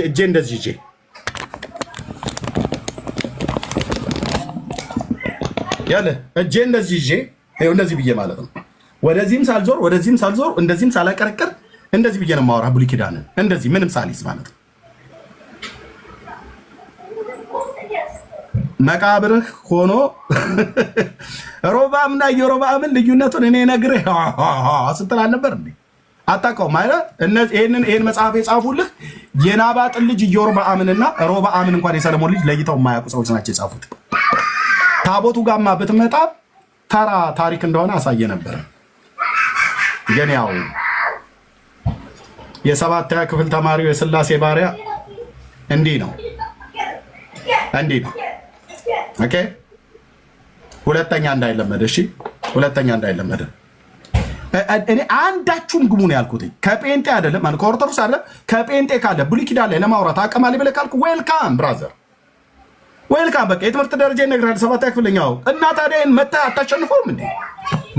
እጄ እንደዚህ ይዤ ያለ እጄ እንደዚህ ይዤ ይኸው እንደዚህ ብዬ ማለት ነው። ወደዚህም ሳልዞር ወደዚህም ሳልዞር እንደዚህም ሳላቀረቅር እንደዚህ ብዬ ነው የማወራህ ብሉይ ኪዳንን እንደዚህ ምንም ሳልይዝ ማለት ነው። መቃብርህ ሆኖ ሮብዓምና ኢዮርብዓምን ልዩነቱን እኔ ነግሬህ ስትል አልነበር እንዴ? አታውቀውም አይደል? ይሄን መጽሐፍ የጻፉልህ የናባጥን ልጅ ኢዮርብዓምንና ሮብዓምን እንኳን የሰለሞን ልጅ ለይተው የማያውቁ ሰዎች ናቸው የጻፉት። ታቦቱ ጋማ ብትመጣ ተራ ታሪክ እንደሆነ አሳየ ነበር። ግን ያው የሰባተኛ ክፍል ተማሪው የሥላሴ ባሪያ እንዲህ ነው። ኦኬ ሁለተኛ እንዳይለመድ እሺ፣ ሁለተኛ እንዳይለመድ። እኔ አንዳችሁም ግቡ ነው ያልኩት። ከጴንጤ አይደለም ማለት ከኦርቶዶክስ አይደለም፣ ከጴንጤ ካለ ብሉይ ኪዳን ላይ ለማውራት አቅም አለ ብለህ ካልኩ ዌልካም ብራዘር፣ ዌልካም። በቃ የትምህርት ደረጃ ይነግራል። ሰባተኛ ክፍልኛው እና ታዲያ መተህ አታሸንፈውም እንዴ?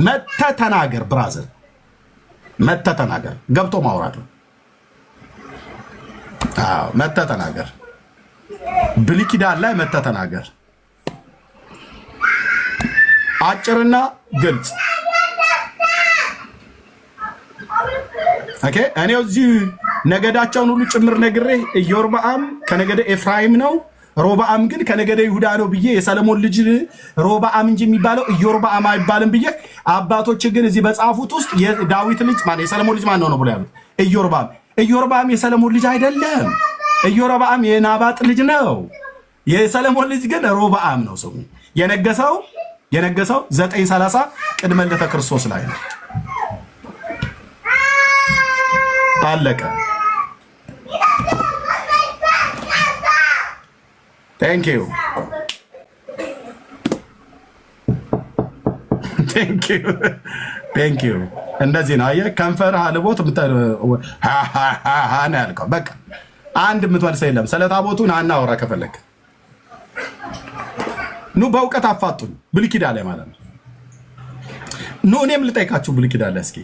መተህ ተናገር ብራዘር፣ መተህ ተናገር። ገብቶ ማውራት ነው። አዎ መተህ ተናገር። ብሉይ ኪዳን ላይ መተህ ተናገር። አጭርና ግልጽ። ኦኬ እኔው እዚህ ነገዳቸውን ሁሉ ጭምር ነግሬ ኢዮርብዓም ከነገደ ኤፍራይም ነው፣ ሮብዓም ግን ከነገደ ይሁዳ ነው ብዬ የሰለሞን ልጅ ሮብዓም እንጂ የሚባለው ኢዮርብዓም አይባልም ብዬ አባቶች ግን እዚህ በጻፉት ውስጥ የዳዊት ልጅ ማለት የሰለሞን ልጅ ማን ነው ብሎ ያሉት ኢዮርብዓም። ኢዮርብዓም የሰለሞን ልጅ አይደለም። ኢዮርብዓም የናባጥ ልጅ ነው። የሰለሞን ልጅ ግን ሮብዓም ነው። ስሙ የነገሰው 930 ቅድመ ልደተ ክርስቶስ ላይ ነው። አለቀ። ቴንክ ዩ እንደዚህ ነው። አየህ ከንፈርህ አልቦት ነው ያልከው። በቃ አንድ የምትመልሰው የለም። ስለ ታቦቱ ና እናውራ ከፈለግ ኑ በእውቀት አፋጡኝ። ብሉይ ኪዳን ላይ ማለት ነው። ኑ እኔም ልጠይቃችሁ ብሉይ ኪዳን ላይ እስኪ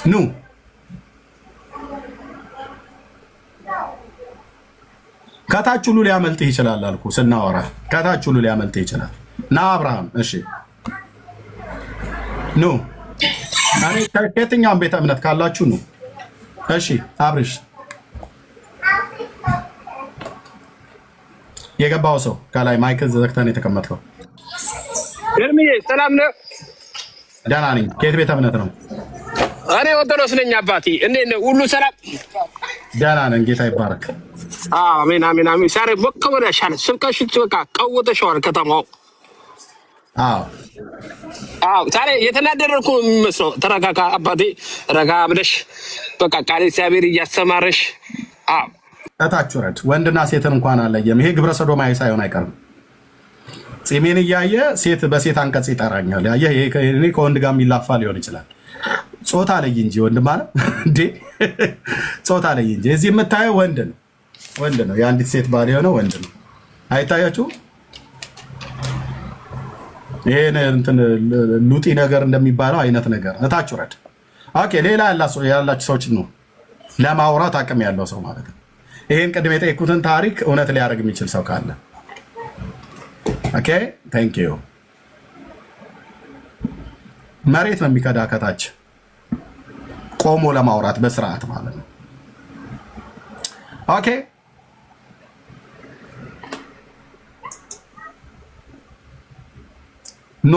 ኑ ከታች ሁሉ ሊያመልጥህ ይችላል አልኩ። ስናወራ ከታች ሁሉ ሊያመልጥህ ይችላል። ና አብርሃም እሺ ኑ ከየትኛውም ቤተ እምነት ካላችሁ ኑ እሺ። አብርሽ የገባው ሰው ከላይ ማይክል ዘግተን የተቀመጥከው እርምዬ ሰላም ነው? ደህና ነኝ። ከየት ቤተ እምነት ነው? እኔ ኦርቶዶክስ ነኝ አባቴ። እንዴት ነው? ሁሉ ሰላም? ደህና ነን። ጌታ ይባረክ። አሜን አሜን አሜን። ዛሬ በከበረ ሻለ ስብከሽ በቃ ቀውጠሽዋል ከተማው። አዎ ዛሬ የተናደደርኩ መስሎ ተረጋጋ አባቴ፣ ረጋ ብለሽ በቃ ቃል እግዚአብሔር እያስተማረሽ። አዎ እታች ወረድ። ወንድና ሴትን እንኳን አለየም። ይሄ ግብረ ሰዶማዊ ሳይሆን አይቀርም። ጺሜን እያየ ሴት በሴት አንቀጽ ይጠራኛል። ያየ እኔ ከወንድ ጋር የሚላፋ ሊሆን ይችላል። ጾታ ለይ እንጂ ወንድ ማለት እንዴ ጾታ ለይ እንጂ። እዚህ የምታየው ወንድ ነው። የአንዲት ሴት ባል የሆነ ወንድ ነው። አይታያችሁ? ይሄን እንትን ሉጢ ነገር እንደሚባለው አይነት ነገር እታች ወረድ። ኦኬ ሌላ ያላችሁ ሰዎች ነው ለማውራት አቅም ያለው ሰው ማለት ነው። ይሄን ቅድም የጠየኩትን ታሪክ እውነት ሊያደርግ የሚችል ሰው ካለ ኦኬ ታንክ ዩ። መሬት ነው የሚከዳ ከታች ቆሞ ለማውራት በስርዓት ማለት ነው። ኦኬ ኗ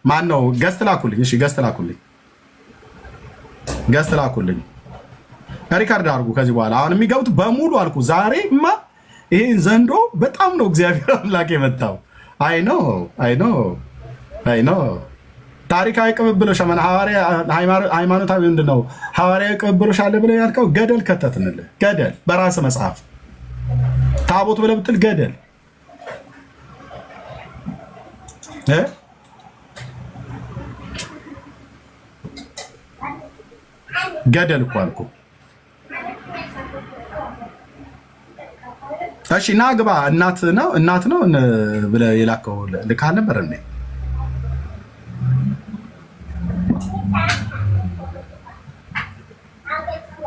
ማን ነው? ገስት ላኩልኝ። እሺ ገስት ላኩልኝ። ሪካርድ አድርጉ። ከዚህ በኋላ አሁን የሚገቡት በሙሉ አልኩ። ዛሬማ ይሄን ዘንዶ በጣም ነው እግዚአብሔር አምላክ የመታው። አይ ኖ ታሪካዊ ቅብብሎሽ ምን ሃይማኖታዊ ምንድን ነው ሐዋርያዊ ቅብብሎሽ አለ ብለህ ያልከው ገደል ከተትንልህ። ገደል በራስ መጽሐፍ ታቦት ብለህ ብትል ገደል ገደል እኮ አልኩ። እሺ ና ግባ። እናት ነው ብለህ የላከው ልካል ነበር እንዴ?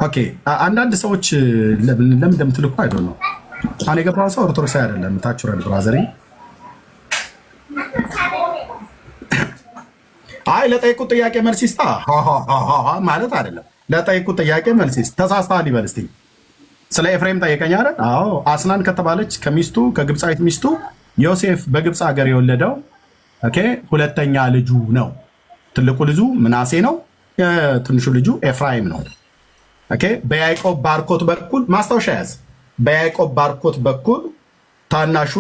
ኦኬ አንዳንድ ሰዎች ለምን እንደምትልኩ አይደል ነው። አሁን የገባው ሰው ኦርቶዶክስ አይደለም። ታቹራል ብራዘሪ አይ ለጠይቁት ጥያቄ መልስ ይስጣ ማለት አይደለም። ለጠይቁት ጥያቄ መልስ ይስጥ። ተሳስተሃል ይበል እስቲ። ስለ ኤፍሬም ጠየቀኝ አይደል? አዎ አስናን ከተባለች ከሚስቱ ከግብፃዊት ሚስቱ ዮሴፍ በግብፅ ሀገር የወለደው ኦኬ ሁለተኛ ልጁ ነው። ትልቁ ልጁ ምናሴ ነው። ትንሹ ልጁ ኤፍራይም ነው። ኦኬ በያዕቆብ ባርኮት በኩል ማስታወሻ ያዝ። በያዕቆብ ባርኮት በኩል ታናሹ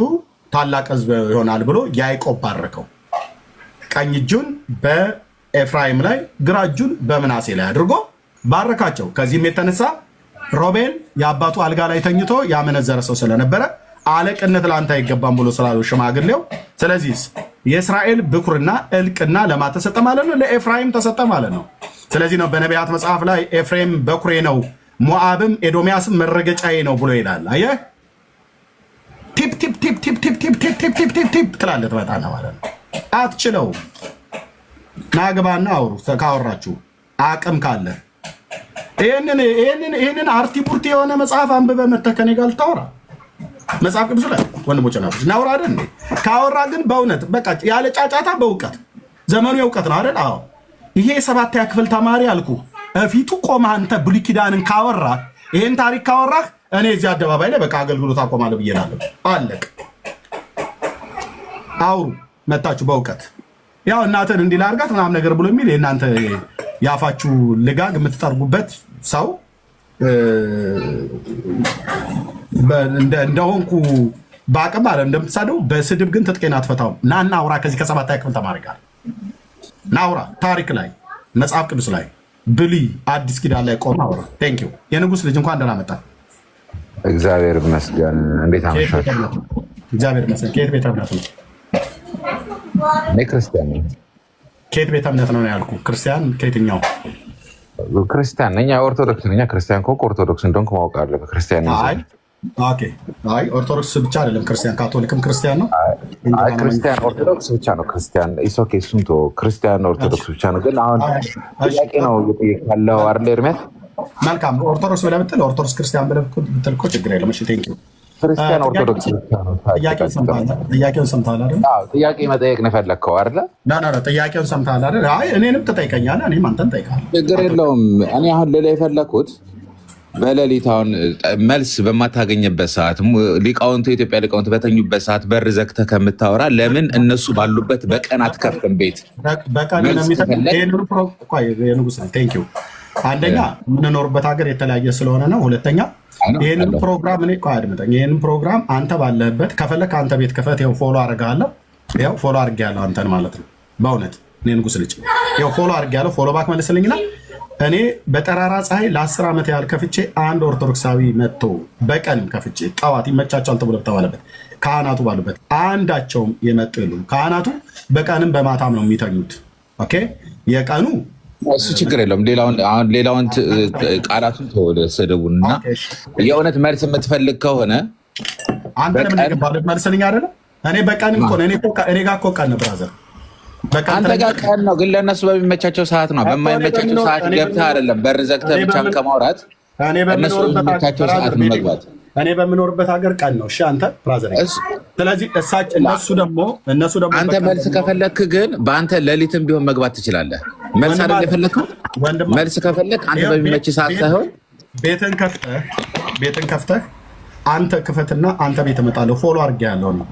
ታላቅ ሕዝብ ይሆናል ብሎ ያዕቆብ ባረከው። ቀኝ እጁን በኤፍራይም ላይ ግራ እጁን በምናሴ ላይ አድርጎ ባረካቸው። ከዚህም የተነሳ ሮቤል የአባቱ አልጋ ላይ ተኝቶ ያመነዘረ ሰው ስለነበረ አለቅነት ለአንተ አይገባም ብሎ ስላለው ሽማግሌው፣ ስለዚህ የእስራኤል ብኩርና እልቅና ለማ ተሰጠ ማለት ነው? ለኤፍራይም ተሰጠ ማለት ነው። ስለዚህ ነው በነቢያት መጽሐፍ ላይ ኤፍሬም በኩሬ ነው፣ ሞዓብም ኤዶሚያስም መረገጫዬ ነው ብሎ ይላል። አየህ ቲፕ ቲፕ ቲፕ ቲፕ ቲፕ ቲፕ ቲፕ ቲፕ ቲፕ ቲፕ ቲፕ ትላለህ ትመጣለህ ማለት ነው። አትችለውም። ናግባና አውሩ ካወራችሁ አቅም ካለ ይህንን አርቲ ቡርቲ የሆነ መጽሐፍ አንብበህ መተህ ከኔ ጋር ልታወራ መጽሐፍ ቅዱስ ላይ ወንድሞች ናቶች እናውራ አይደል? ካወራ ግን በእውነት በቃ ያለ ጫጫታ በእውቀት ዘመኑ የእውቀት ነው አይደል? አዎ ይሄ የሰባተኛ ክፍል ተማሪ አልኩ ፊቱ ቆመህ አንተ ብሉይ ኪዳንን ካወራህ ይሄን ታሪክ ካወራህ እኔ እዚህ አደባባይ ላይ በቃ አገልግሎት አቆማለሁ ብዬ እላለሁ። አለቅ አውሩ መታችሁ በእውቀት ያው እናትን እንዲህ ላድርጋት ምናምን ነገር ብሎ የሚል የእናንተ ያፋችሁ ልጋግ የምትጠርጉበት ሰው እንደሆንኩ በአቅም አለ እንደምትሳደው በስድብ ግን ትጥቄን አትፈታውም። ናና አውራ ከዚህ ከሰባተኛ ክፍል ተማሪ ጋር ናውራ ታሪክ ላይ መጽሐፍ ቅዱስ ላይ ብሉይ አዲስ ኪዳን ላይ ቆም አውራ። ቴንክ ዩ የንጉስ ልጅ እንኳን ደህና መጣ። እግዚአብሔር ይመስገን። እንዴት አመሻችሁ? እግዚአብሔር ይመስገን። ከየት ቤተ እምነት ነው? እኔ ክርስቲያን ነኝ። ከየት ቤተ እምነት ነው ያልኩ? ክርስቲያን ከየትኛው? ክርስቲያን ነኝ። ኦርቶዶክስ ነኝ። ክርስቲያን ከሆንኩ ኦርቶዶክስ እንደሆንኩ ማወቅ አለብህ። ክርስቲያን ነኝ። አይ ኦርቶዶክስ ብቻ አይደለም ክርስቲያን፣ ካቶሊክም ክርስቲያን ነው። አይ ክርስቲያን ኦርቶዶክስ ብቻ ነው ክርስቲያን። ኢሶኬ እሱን ተወው። ክርስቲያን ኦርቶዶክስ ብቻ ነው። ግን አሁን ጥያቄ ነው እየጠየቅህ ያለው አይደል ኤርሚያስ? መልካም ኦርቶዶክስ ብለህ ብትል ኦርቶዶክስ ክርስቲያን ብለህ ብትል እኮ ችግር የለም። እሺ ቴንክ ዩ። ክርስቲያን ኦርቶዶክስ ብቻ ነው። ጥያቄውን ሰምተሃል አይደል? አዎ ጥያቄ መጠየቅ ነው የፈለግከው አይደል? ጥያቄውን ሰምተሃል አይደል? አይ እኔንም ትጠይቀኛለህ፣ እኔም አንተን እጠይቅሃለሁ። ችግር የለውም። እኔ አሁን ልልህ የፈለግኩት በሌሊት አሁን መልስ በማታገኝበት ሰዓት ሊቃውንቱ የኢትዮጵያ ሊቃውንት በተኙበት ሰዓት በር ዘግተህ ከምታወራ ለምን እነሱ ባሉበት በቀን አትከፍትም? ቤት በቀን ንጉስ ቴንክ ዩ። አንደኛ የምንኖርበት ሀገር የተለያየ ስለሆነ ነው። ሁለተኛ ይህንን ፕሮግራም እኔ አድምጠኝ። ይህንን ፕሮግራም አንተ ባለህበት ከፈለክ አንተ ቤት ክፈት። ይኸው ፎሎ አደርግሃለሁ። ይኸው ፎሎ አድርጌያለሁ አንተን ማለት ነው። በእውነት እኔ ንጉስ ልጅ ይኸው ፎሎ አድርጌያለሁ። ፎሎ ባክ መልስልኝና እኔ በጠራራ ፀሐይ ለ10 ዓመት ያህል ከፍቼ አንድ ኦርቶዶክሳዊ መጥቶ በቀንም ከፍቼ ጠዋት ይመቻቸዋል ተብሎ ተባለበት ካህናቱ ባሉበት አንዳቸውም የመጡ የሉም። ካህናቱ በቀንም በማታም ነው የሚተኙት። ኦኬ የቀኑ እሱ ችግር የለውም። ሌላውን ቃላቱን ተወደ ስድቡን እና የእውነት መልስ የምትፈልግ ከሆነ አንተ ለምን የገባለት መልስልኝ አይደለ? እኔ በቀንም እኮ እኔ ጋር እኮ ቀን ብራዘር አንተ ጋር ቀን ነው፣ ግን ለእነሱ በሚመቻቸው ሰዓት ነው። በማይመቻቸው ሰዓት ገብተህ አይደለም በር ዘግተህ ብቻም ከማውራት እነሱ በሚመቻቸው ሰዓት ነው መግባት። እኔ በምኖርበት ሀገር ቀን ነው። እሺ አንተ ብራዘር፣ ስለዚህ እነሱ ደግሞ አንተ መልስ ከፈለክ ግን በአንተ ሌሊትም ቢሆን መግባት ትችላለህ። መልስ አይደል የፈለከው? መልስ ከፈለክ አንተ በሚመች ሰዓት ሳይሆን ቤትን ከፍተህ አንተ ክፈትና አንተ ቤት እመጣለሁ። ፎሎ አድርጌያለሁ ነው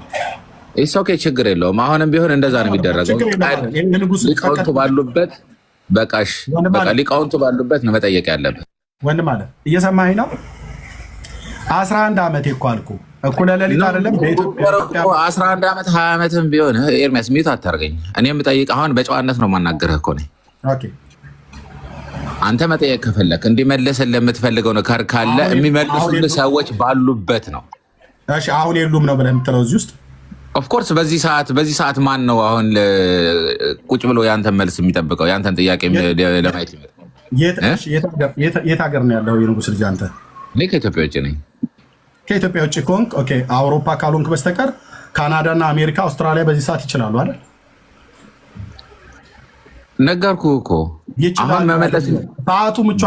ኢስ ኦኬ ችግር የለውም። አሁንም ቢሆን እንደዛ ነው የሚደረገው። ሊቃውንቱ ባሉበት በቃሽ፣ በቃ ሊቃውንቱ ባሉበት ነው መጠየቅ ያለበት። ወንድም አለ እየሰማኸኝ ነው? 11 ዓመቴ እኮ አልኩህ። እኩለ ሌሊት አይደለም በኢትዮጵያ 11 ዓመት 20 ዓመትም ቢሆን ኤርሚያስ ሚዩት አታርገኝ። እኔ የምጠይቅ አሁን በጨዋነት ነው የማናገርህ እኮ ነኝ። ኦኬ አንተ መጠየቅ ከፈለክ እንዲመለስልህ የምትፈልገው ነገር ካለ የሚመልሱልህ ሰዎች ባሉበት ነው። እሺ አሁን የሉም ነው ብለህ የምትለው እዚህ ውስጥ? ኦፍኮርስ በዚህ ሰዓት ማን ነው አሁን ቁጭ ብሎ ያንተን መልስ የሚጠብቀው? ያንተን ጥያቄ ለማየት ይመጣ። የት ሀገር ነው ያለው የንጉስ ልጅ አንተ? እኔ ከኢትዮጵያ ውጭ ነኝ። ከኢትዮጵያ ውጭ ከሆንክ ኦኬ፣ አውሮፓ ካልሆንክ በስተቀር ካናዳ እና አሜሪካ፣ አውስትራሊያ በዚህ ሰዓት ይችላሉ አይደል? ነገርኩህ እኮ አሁን መመለስ ሰዓቱ ምቹ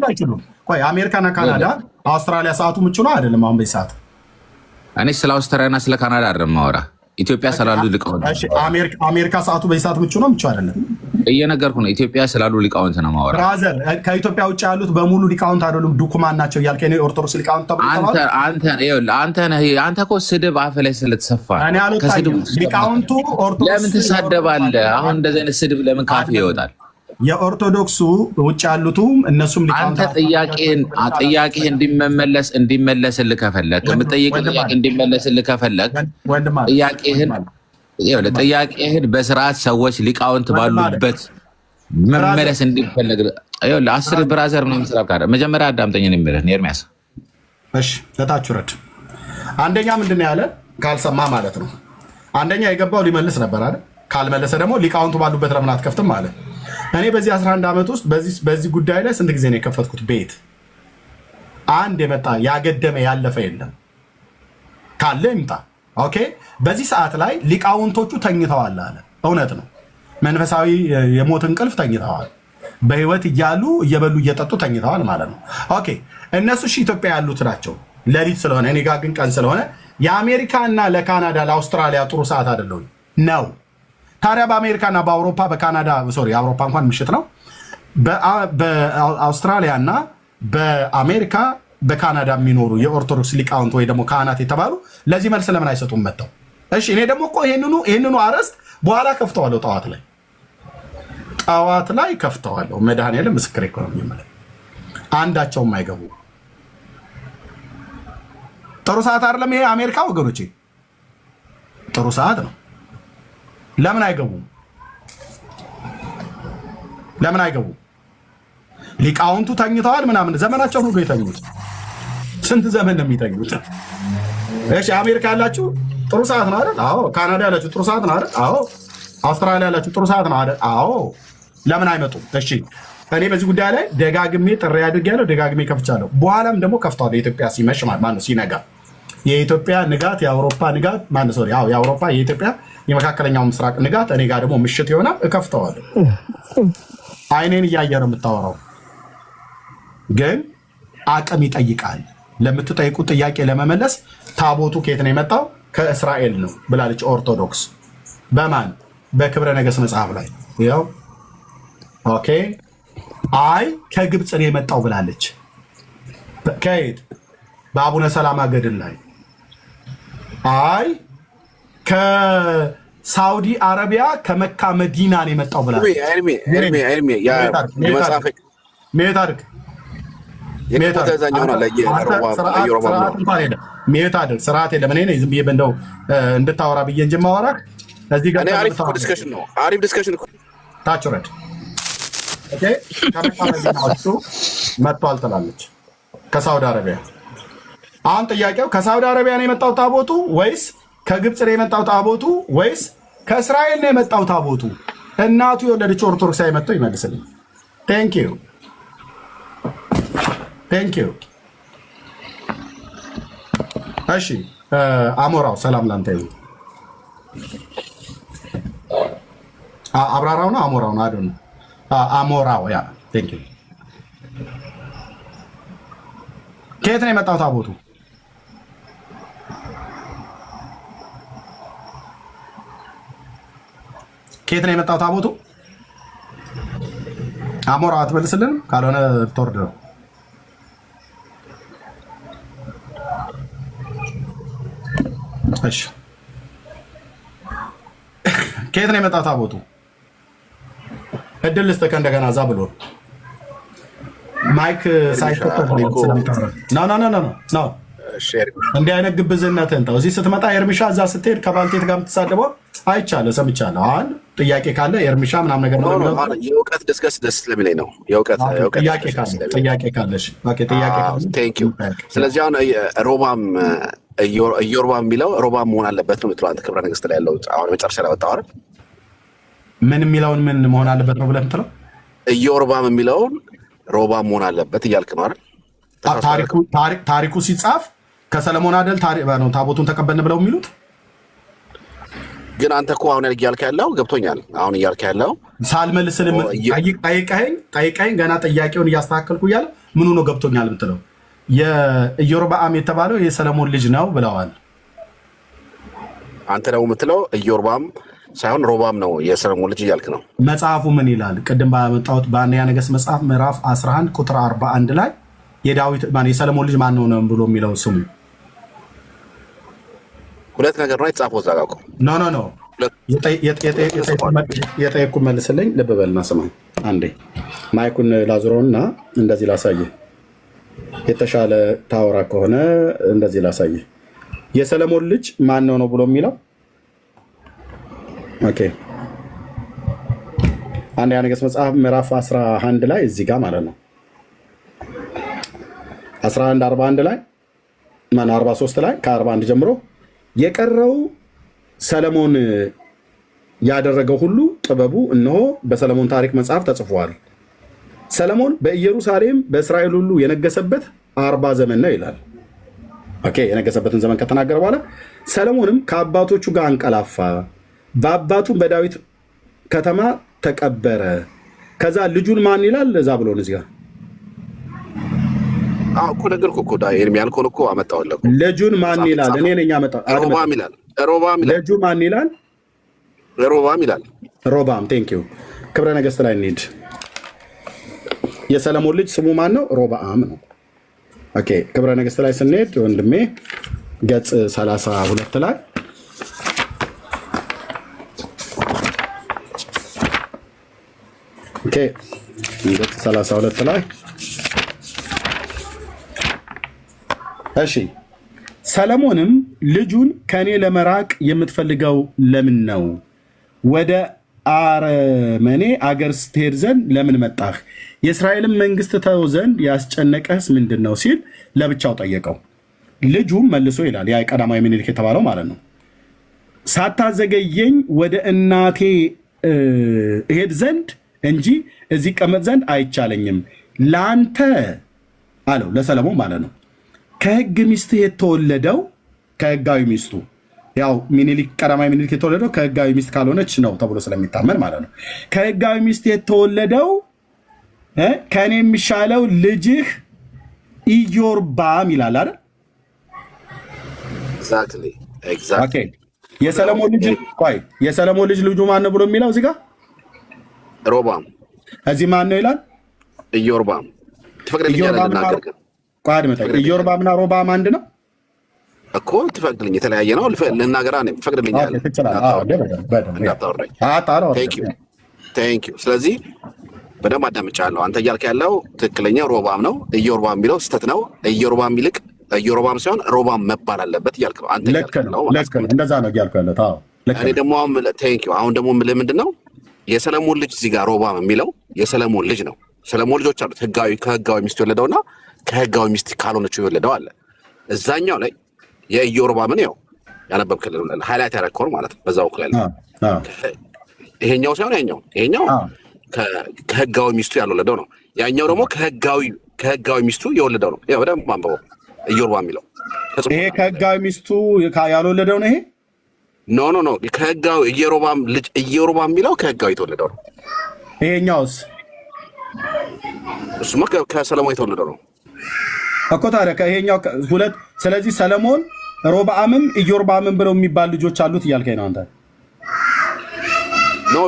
አይችሉም። ቆይ አሜሪካና ካናዳ አውስትራሊያ ሰዓቱ ምቹ ነው አይደለም? አሁን በሰዓት እኔ ስለ አውስትራሊያና ስለ ካናዳ አይደለም ማወራ ኢትዮጵያ ስላሉ ሊቃውንት። አሜሪካ ሰዓቱ በሰዓት ምቹ ነው ምቹ አይደለም? እየነገርኩህ ነው። ኢትዮጵያ ስላሉ ሊቃውንት ነው ማወራ። ብራዘር ከኢትዮጵያ ውጭ ያሉት በሙሉ ሊቃውንት አይደሉም፣ ዱኩማን ናቸው እያልከኝ ነው። ኦርቶዶክስ ሊቃውንት ተብለዋል። አንተ እኮ ስድብ አፍ ላይ ስለተሰፋ ከስድብ ሊቃውንቱ ኦርቶዶክስ ለምን ትሳደባለህ? አሁን እንደዚህ አይነት ስድብ ለምን ካፍ ይወጣል? የኦርቶዶክሱ ውጭ ያሉትም እነሱም ሊቃውንት። አንተ ጥያቄ እንዲመለስልህ ከፈለክ የምጠይቅህ ጥያቄ እንዲመለስልህ ከፈለክ ጥያቄህን በስርዓት ሰዎች ሊቃውንት ባሉበት መመለስ እንዲፈለግ ለአስር ብራዘር ነው ምስራቅ አለ። መጀመሪያ አዳምጠኝ ነው የሚልህ ኤርሚያስ። እሺ ለታችሁ ረድ አንደኛ ምንድን ነው ያለ? ካልሰማ ማለት ነው። አንደኛ የገባው ሊመልስ ነበር አይደል? ካልመለሰ ደግሞ ሊቃውንቱ ባሉበት ለምን አትከፍትም አለ። እኔ በዚህ 11 ዓመት ውስጥ በዚህ ጉዳይ ላይ ስንት ጊዜ ነው የከፈትኩት ቤት? አንድ የመጣ ያገደመ ያለፈ የለም። ካለ ይምጣ። ኦኬ። በዚህ ሰዓት ላይ ሊቃውንቶቹ ተኝተዋል አለ። እውነት ነው። መንፈሳዊ የሞት እንቅልፍ ተኝተዋል። በህይወት እያሉ እየበሉ እየጠጡ ተኝተዋል ማለት ነው። ኦኬ። እነሱ ኢትዮጵያ ያሉት ናቸው ሌሊት ስለሆነ፣ እኔ ጋር ግን ቀን ስለሆነ የአሜሪካና ለካናዳ ለአውስትራሊያ ጥሩ ሰዓት አይደለም ነው። ታዲያ በአሜሪካና በአውሮፓ በካናዳ ሶሪ አውሮፓ እንኳን ምሽት ነው። በአውስትራሊያና በአሜሪካ በካናዳ የሚኖሩ የኦርቶዶክስ ሊቃውንት ወይ ደግሞ ካህናት የተባሉ ለዚህ መልስ ለምን አይሰጡም መጥተው? እሺ እኔ ደግሞ እኮ ይህንኑ አርዕስት በኋላ ከፍተዋለሁ። ጠዋት ላይ ከፍተዋለሁ። መድኃኒዓለም ምስክሬ እኮ ነው የሚመለ አንዳቸውም አይገቡ። ጥሩ ሰዓት አይደለም ይሄ አሜሪካ ወገኖቼ፣ ጥሩ ሰዓት ነው። ለምን አይገቡም? ለምን አይገቡም? ሊቃውንቱ ተኝተዋል ምናምን ዘመናቸው ነው የተኙት። ስንት ዘመን ነው የሚተኙት? እሺ አሜሪካ ያላችሁ ጥሩ ሰዓት ነው አይደል? አዎ። ካናዳ ያላችሁ ጥሩ ሰዓት ነው አይደል? አዎ። አውስትራሊያ ያላችሁ ጥሩ ሰዓት ነው አይደል? አዎ። ለምን አይመጡም? እሺ እኔ በዚህ ጉዳይ ላይ ደጋግሜ ጥሪ አድርጌያለሁ፣ ደጋግሜ ከፍቻለሁ። በኋላም ደግሞ ከፍተዋል። የኢትዮጵያ ሲመሽ ማነው ሲነጋ የኢትዮጵያ ንጋት የአውሮፓ ንጋት ማነው ሶሪ አዎ የአውሮፓ የኢትዮጵያ የመካከለኛው ምስራቅ ንጋት እኔ ጋር ደግሞ ምሽት ይሆናል። እከፍተዋለሁ። አይኔን እያየ ነው የምታወራው፣ ግን አቅም ይጠይቃል። ለምትጠይቁት ጥያቄ ለመመለስ ታቦቱ ከየት ነው የመጣው? ከእስራኤል ነው ብላለች ኦርቶዶክስ። በማን በክብረ ነገሥት መጽሐፍ ላይ ያው ኦኬ። አይ ከግብፅ ነው የመጣው ብላለች። ከየት? በአቡነ ሰላማ ገድል ላይ። አይ ከሳውዲ አረቢያ ከመካ መዲና ነው የመጣው ብላለች። ስርዓት የለም። እኔ ዝም ብዬ እንደው እንድታወራ ብዬ እንጂ የማወራህ እዚህ ጋር አሪፍ ዲስከሽን ታች ወረድ ከመካ መዲናዎቹ መጥቷል ትላለች ከሳውዲ አረቢያ። አሁን ጥያቄው ከሳውዲ አረቢያ ነው የመጣው ታቦቱ ወይስ ከግብፅ ነው የመጣው ታቦቱ ወይስ ከእስራኤል ነው የመጣው ታቦቱ? እናቱ የወለደች ኦርቶዶክስ የመጣው ይመልስልኝ። ቴንክ ዩ። እሺ አሞራው ሰላም ላንተ ይሁን። አብራራው ነው አሞራው ነው አይደል? አሞራው ያ ቴንክ ዩ። ከየት ነው የመጣው ታቦቱ? ከየት ነው የመጣው ታቦቱ? አሞራው አትመልስልን፣ ካልሆነ ትወርድ ነው። እሺ ከየት ነው የመጣው ታቦቱ? እድል ልስጥህ እንደገና እዛ ብሎ ማይክ ሳይከፈት ነው። እንዲህ አይነት ግብዝነትን ተው። እዚህ ስትመጣ ኤርሚሻ እዛ ስትሄድ ከባልቴት ጋር የምትሳደበው አይቻለሁ፣ ሰምቻለሁ። አሁን ጥያቄ ካለ ኤርሚሻ ምናምን ነገር ነው። የእውቀት ደስከስ ደስ ስለሚለኝ ነው። ጥያቄ ካለሽ ጥያቄ። ስለዚህ አሁን ሮባም ኢዮርባም የሚለው ሮባም መሆን አለበት ነው የምትለው አንተ። ክብረ ነገሥት ላይ ያለው አሁን መጨረሻ ላይ ወጣው አይደል? ምን የሚለውን ምን መሆን አለበት ነው ብለህ የምትለው? ኢዮርባም የሚለውን ሮባም መሆን አለበት እያልክ ነው አይደል? ታሪኩ ሲጻፍ ከሰለሞን አደል ነው ታቦቱን ተቀበልን ብለው የሚሉት። ግን አንተ እኮ አሁን እያልክ ያለው ገብቶኛል። አሁን እያልክ ያለው ሳልመልስልም ጠይቀኝ ገና ጥያቄውን እያስተካከልኩ እያለ ምኑ ነው ገብቶኛል የምትለው? የኢዮርብዓም የተባለው የሰለሞን ልጅ ነው ብለዋል። አንተ ደግሞ የምትለው ኢዮርብዓም ሳይሆን ሮብዓም ነው የሰለሞን ልጅ እያልክ ነው። መጽሐፉ ምን ይላል? ቅድም ባመጣሁት በአንደኛ ነገሥት መጽሐፍ ምዕራፍ 11 ቁጥር 41 ላይ የሰለሞን ልጅ ማን ነው ብሎ የሚለው ስሙ ሁለት ነገር ነው የተጻፈው እዛ ጋር እኮ። ኖ የጠየኩ መልስልኝ። ልብ በልና ስማኝ አንዴ። ማይኩን ላዙረውና እንደዚህ ላሳይህ። የተሻለ ታወራ ከሆነ እንደዚህ ላሳይህ። የሰለሞን ልጅ ማን ነው ብሎ የሚለው ኦኬ፣ አንደኛ ነገሥት መጽሐፍ ምዕራፍ 11 ላይ እዚህ ጋር ማለት ነው 11:41 ላይ 43 ላይ ከ41 ጀምሮ የቀረው ሰለሞን ያደረገው ሁሉ ጥበቡ እነሆ በሰለሞን ታሪክ መጽሐፍ ተጽፏል። ሰለሞን በኢየሩሳሌም በእስራኤል ሁሉ የነገሰበት 40 ዘመን ነው ይላል። ኦኬ፣ የነገሰበትን ዘመን ከተናገረ በኋላ ሰለሞንም ከአባቶቹ ጋር አንቀላፋ፣ በአባቱም በዳዊት ከተማ ተቀበረ። ከዛ ልጁን ማን ይላል? እዛ ብሎ እዚህ ጋር እኮ ነገርኩህ እኮ ኤርሚ ያልከውን እኮ አመጣሁልህ። ልጁን ማን ይላል? እኔ ነኝ ያመጣው። ሮብዓም ይላል። ሮብዓም ይላል። ልጁ ማን ይላል? ሮብዓም ይላል። ሮብዓም። ቴንክ ዩ። ክብረ ነገሥት ላይ እንሂድ። የሰለሞን ልጅ ስሙ ማን ነው? ሮብዓም ነው። ኦኬ፣ ክብረ ነገሥት ላይ ስንሄድ ወንድሜ ገጽ 32 ላይ ኦኬ፣ ገጽ 32 ላይ እሺ፣ ሰለሞንም ልጁን ከእኔ ለመራቅ የምትፈልገው ለምን ነው? ወደ አረመኔ አገር ስትሄድ ዘንድ ለምን መጣህ? የእስራኤልን መንግስት ተው ዘንድ ያስጨነቀህስ ምንድን ነው ሲል ለብቻው ጠየቀው። ልጁም መልሶ ይላል፣ ያ ቀዳማዊ ምኒልክ የተባለው ማለት ነው፣ ሳታዘገየኝ ወደ እናቴ እሄድ ዘንድ እንጂ እዚህ ቀመጥ ዘንድ አይቻለኝም። ለአንተ አለው፣ ለሰለሞን ማለት ነው፣ ከህግ ሚስት የተወለደው ከህጋዊ ሚስቱ ያው ሚኒሊክ ቀዳማዊ ሚኒሊክ የተወለደው ከህጋዊ ሚስት ካልሆነች ነው ተብሎ ስለሚታመን ማለት ነው። ከህጋዊ ሚስት የተወለደው ከእኔ የሚሻለው ልጅህ ኢዮርብዓም ይላል አይደል? የሰለሞን ልጅ ልጁ ማን ነው ብሎ የሚለው እዚህ ጋር ሮብዓም፣ እዚህ ማን ነው ይላል? ኢዮርብዓም። ትፈቅድልኛለህ? ኢዮርብዓምና ሮብዓም አንድ ነው እኮ። ትፈቅድልኝ? የተለያየ ነው ልናገራ። ትፈቅድልኛለህ? ቴንክ ዩ። ስለዚህ በደንብ አዳምጫለሁ። አንተ እያልክ ያለው ትክክለኛ ሮብዓም ነው። ኢዮርብዓም የሚለው ስህተት ነው። ኢዮርብዓም ይልቅ ኢዮርብዓም ሲሆን ሮብዓም መባል አለበት እያልክ ነው አንተ። ልክ ነው። እንደዛ ነው እያልኩ ያለው። እኔ ደግሞ ቴንክ ዩ። አሁን ደግሞ ምንድን ነው የሰለሞን ልጅ እዚህ ጋር ሮብዓም የሚለው የሰለሞን ልጅ ነው። ሰለሞን ልጆች አሉት፣ ከህጋዊ ሚስት የወለደውና ከህጋዊ ሚስት ካልሆነችው የወለደው አለ። እዛኛው ላይ የኢዮርብዓምን ያው ያነበብክልን ሃይላይት ያደረግከውን ማለት ነው። በዛ በኩል ያለ ይሄኛው ሳይሆን ይሄኛው ከህጋዊ ሚስቱ ያልወለደው ነው። ያኛው ደግሞ ከህጋዊ ሚስቱ የወለደው ነው። ያው በደንብ አንብበው። ኢዮርብዓም የሚለው ይሄ ከህጋዊ ሚስቱ ያልወለደው ነው። ይሄ ኖ ከህጋዊ ኢዮርብዓም ልጅ ኢዮርብዓም የሚለው ከህጋዊ የተወለደው ነው። ይሄኛውስ? እሱማ ከሰለሞን የተወለደው ነው እኮ። ታዲያ ከይሄኛው ሁለት። ስለዚህ ሰለሞን ሮብዓምም ኢዮርብዓምም ብለው የሚባል ልጆች አሉት እያልከኝ ነው አንተ? ኖ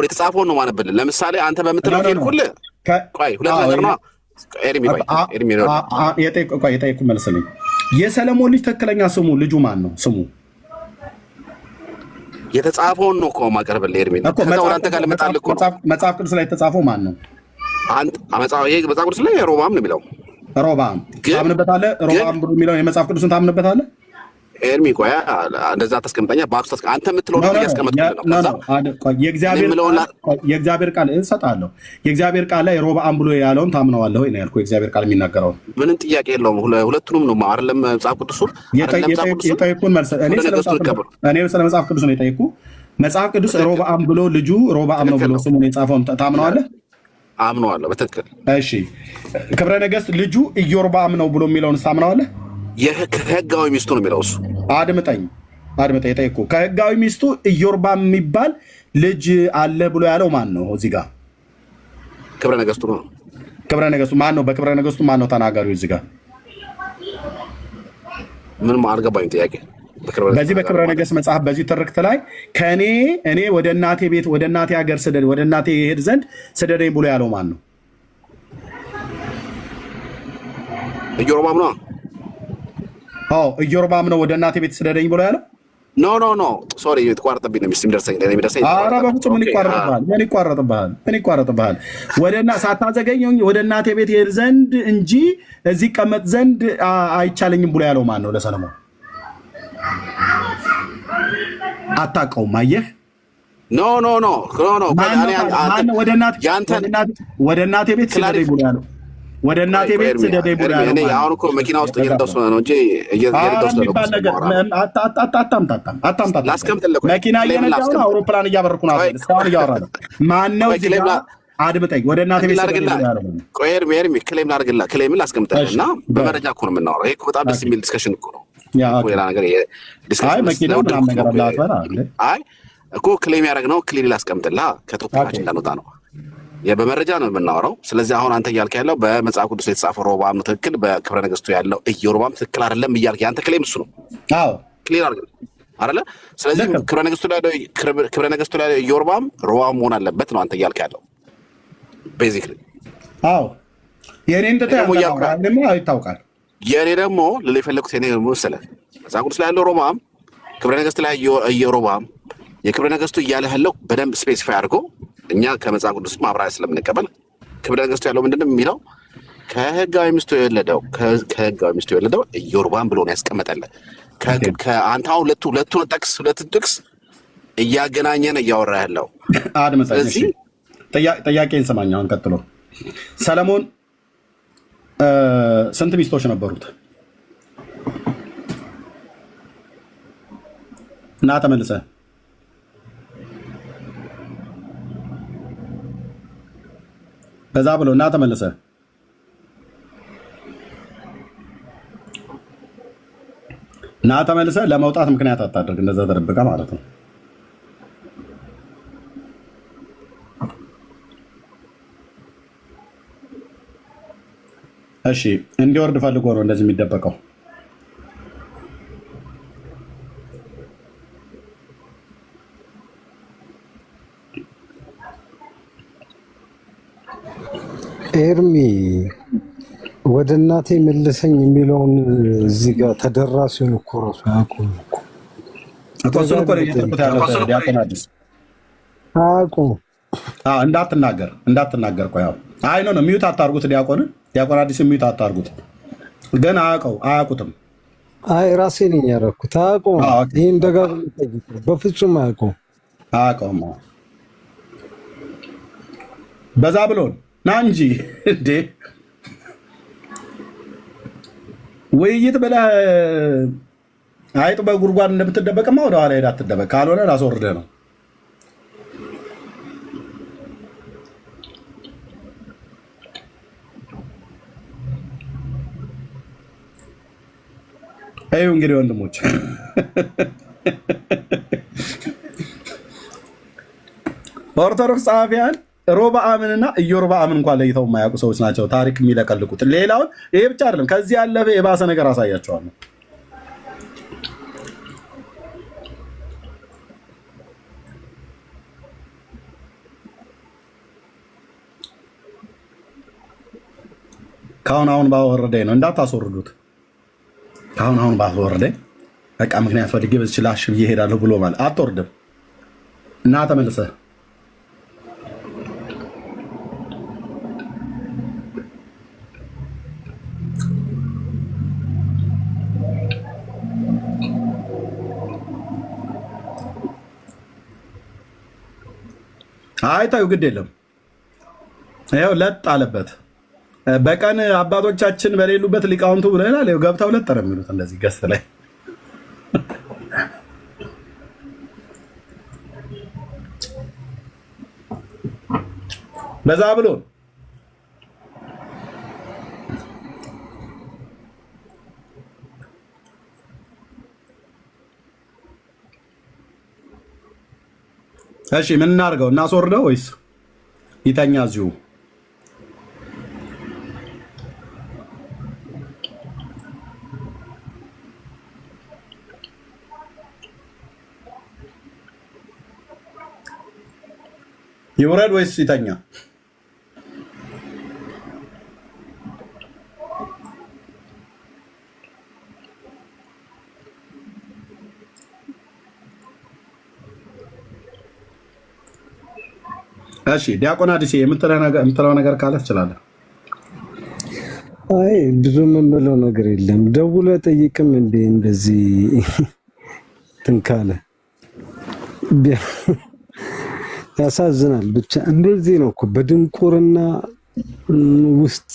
የተጻፈውን ነው ማነብልህ። ለምሳሌ አንተ በምትለው ኬልኩልህ ቆይ፣ ሁለት ነገር ነው ኤርሚ የጠየኩህ መልስልኝ። የሰለሞን ልጅ ትክክለኛ ስሙ ልጁ ማን ነው? ስሙ የተጻፈውን ነው እኮ ማቀርብልህ ኤርሚ። አንተ ጋር ልመጣልህ እኮ መጽሐፍ ቅዱስ ላይ የተጻፈው ማን ነው? መጽሐፍ ቅዱስ ላይ ሮብዓም ነው የሚለው። ሮብዓም ታምንበታለህ? ሮብዓም ብሎ የሚለው የመጽሐፍ ቅዱስን ታምንበታለህ? ኤርሚ ቆይ፣ እንደዛ ተስቀምጠኛ ባክስ አንተ የምትለው ነው ያስቀምጥልህ ነው። የእግዚአብሔር ቃል እሰጥሃለሁ። የእግዚአብሔር ቃል ላይ ሮብዓም ብሎ ያለውን ታምነዋለህ ወይ ነው ያልኩህ። የእግዚአብሔር ቃል የሚናገረው ምንም ጥያቄ የለውም። ሁለቱንም ነው አይደለም? መጽሐፍ ቅዱሱን የጠየኩህን መልስ እኔ ስለ መጽሐፍ ቅዱስ ነው የጠየኩህ። መጽሐፍ ቅዱስ ሮብዓም ብሎ ልጁ ሮብዓም ነው ብሎ ስሙን የጻፈውን ታምነዋለህ? አምነዋለሁ በትክክል። እሺ፣ ክብረ ነገሥት ልጁ ኢዮርብዓም ነው ብሎ የሚለውን ታምነዋለህ? ከህጋዊ ሚስቱ ነው የሚለው እሱ። አድምጠኝ፣ የጠየኩህ ከህጋዊ ሚስቱ ኢዮርብዓም የሚባል ልጅ አለ ብሎ ያለው ማን ነው? እዚህ ጋር ክብረ ነገስቱ ነው። ክብረ ነገስቱ ማን ነው? በክብረ ነገስቱ ማን ነው ተናጋሪው? እዚህ ጋር ምንም አልገባኝ ጥያቄ። በዚህ በክብረ ነገስት መጽሐፍ በዚህ ትርክት ላይ እኔ ወደ እናቴ ቤት ወደ እናቴ ሀገር ስደድ ወደ እናቴ ይሄድ ዘንድ ስደደኝ ብሎ ያለው ማን ነው? ኢዮርብዓም ነው። ኢዮርብዓም ነው ወደ እናቴ ቤት ስደደኝ ብሎ ያለው። ኖ ሶሪ የተቋረጠብኝ ነው የሚደርሰኝ። ኧረ በፍጹም ምን ይቋረጥብሃል? ሳታዘገኝ ወደ እናቴ ቤት ይሄድ ዘንድ እንጂ እዚህ ቀመጥ ዘንድ አይቻለኝም ብሎ ያለው ማን ነው ለሰለሞን? አታውቀውም? አየህ። ኖ ወደ እናቴ ቤት ስደደኝ ብሎ ያለው ወደ እናቴ ቤት ስደደኝ ብሎ ያለው እኔ አሁን እኮ መኪና ውስጥ እየተደሱ ነው እንጂ እየተደሱ ነው። አታምጣ መኪና እየነዳሁ ነው፣ አውሮፕላን እያበረርኩ ነው። እስካሁን እያወራ ነው። ማነው እዚህ ጋር? አድምጠኝ። ወደ እናቴ ቤት ስደደኝ ብሎ ያለው ቆይ ኤርሚ ክሌም ላድርግልህ። ክሌም ላስቀምጥልህ እና በመረጃ እኮ ነው የምናወራው። ይሄ እኮ በጣም ደስ የሚል ዲስከሽን እኮ ነው። ሌላ ነገር መኪና ምናምን ነገር አላፈራ እኮ ክሌም ያደረግነው ክሊን ላስቀምጥልህ። ከቶፒካችን እንዳንወጣ ነው። በመረጃ ነው የምናወራው። ስለዚህ አሁን አንተ እያልክ ያለው በመጽሐፍ ቅዱስ የተጻፈው ሮብዓም ነው ትክክል፣ በክብረ ነገስቱ ያለው ኢዮርብዓም ትክክል አይደለም እያልክ ያንተ ክሌም እሱ ነው። አዎ ክሊር አድርገን አይደለ? ስለዚህ ክብረ ነገስቱ ላይ ኢዮርብዓም ሮብዓም መሆን አለበት ነው አንተ እያልክ ያለው ቤዚክሊ። አዎ የኔን ይታወቃል። የኔ ደግሞ ልል የፈለኩት የኔ መሰለህ መጽሐፍ ቅዱስ ላይ ያለው ሮብዓም ክብረ ነገስት ላይ ኢዮርብዓም የክብረ ነገስቱ እያለ ያለው በደንብ ስፔሲፋይ አድርጎ እኛ ከመጽሐፍ ቅዱስ ማብራሪያ ስለምንቀበል ክብረ ነገስቱ ያለው ምንድነው የሚለው ከህጋዊ ሚስቱ የወለደው ኢዮርብዓም ብሎ ነው ያስቀመጠልህ። ከአንተ አሁን ሁለቱን ጥቅስ እያገናኘን እያወራ ያለው ስለዚህ ጥያቄን ስማኝ። አሁን ቀጥሎ ሰለሞን ስንት ሚስቶች ነበሩት? እና ተመልሰህ በዛ ብሎ እና ተመልሰህ ለመውጣት ምክንያት አታደርግ። እንደዛ ተደብቀ ማለት ነው። እሺ እንዲወርድ ፈልጎ ነው እንደዚህ የሚደበቀው። ኤርሚ ወደ እናቴ መልሰኝ የሚለውን እዚህ ጋር ተደራሲውን እኮ ራሱ አያውቁም አያውቁም። እንዳትናገር ቆይ አይ ነው ሚዩት አታርጉት። ዲያቆን አዲስ ሚዩት አታርጉት። ግን አያውቁትም። አይ ራሴ ነኝ ያደረኩት። አያውቁም። ይሄን ደጋግሞ ጠይቁ። በፍጹም አያውቁም። በዛ ብሎን ና እንጂ እንዴ ውይይት ብለህ አይጥ በጉድጓድ እንደምትደበቅማ ወደ ኋላ ሄዳ አትደበቅ። ካልሆነ ላስወርደህ ነው። ይኸው እንግዲህ ወንድሞች ኦርቶዶክስ ጸሐፊያን ሮብዓምንና ኢዮርብዓምን እንኳን ለይተው የማያውቁ ሰዎች ናቸው ታሪክ የሚለቀልቁት። ሌላውን ይሄ ብቻ አይደለም፣ ከዚህ ያለፈ የባሰ ነገር አሳያቸዋለሁ። ከአሁን ባወረደኝ ነው እንዳታስወርዱት። ከአሁን ባወረደኝ በቃ ምክንያት ፈልጌ በዚህ ላሽ ብዬ እሄዳለሁ ብሎ ማለት አትወርድም እና ተመልሰህ አይታዩ ግድ የለም። ይኸው ለጥ አለበት። በቀን አባቶቻችን በሌሉበት ሊቃውንቱ ብለናል። ይኸው ገብተው ለጥ ነው የሚሉት እንደዚህ ገስት ላይ በዛ ብሎ እሺ ምን እናድርገው? እናስወርደው ወይስ ይተኛ እዚሁ? ይውረድ ወይስ ይተኛ? እሺ ዲያቆን አዲስ የምትለው ነገር ካለ ትችላለህ። አይ ብዙ የምለው ነገር የለም። ደውለህ ጠይቅም እንዴ እንደዚህ ትንካለ ያሳዝናል። ብቻ እንደዚህ ነው እኮ በድንቁርና ውስጥ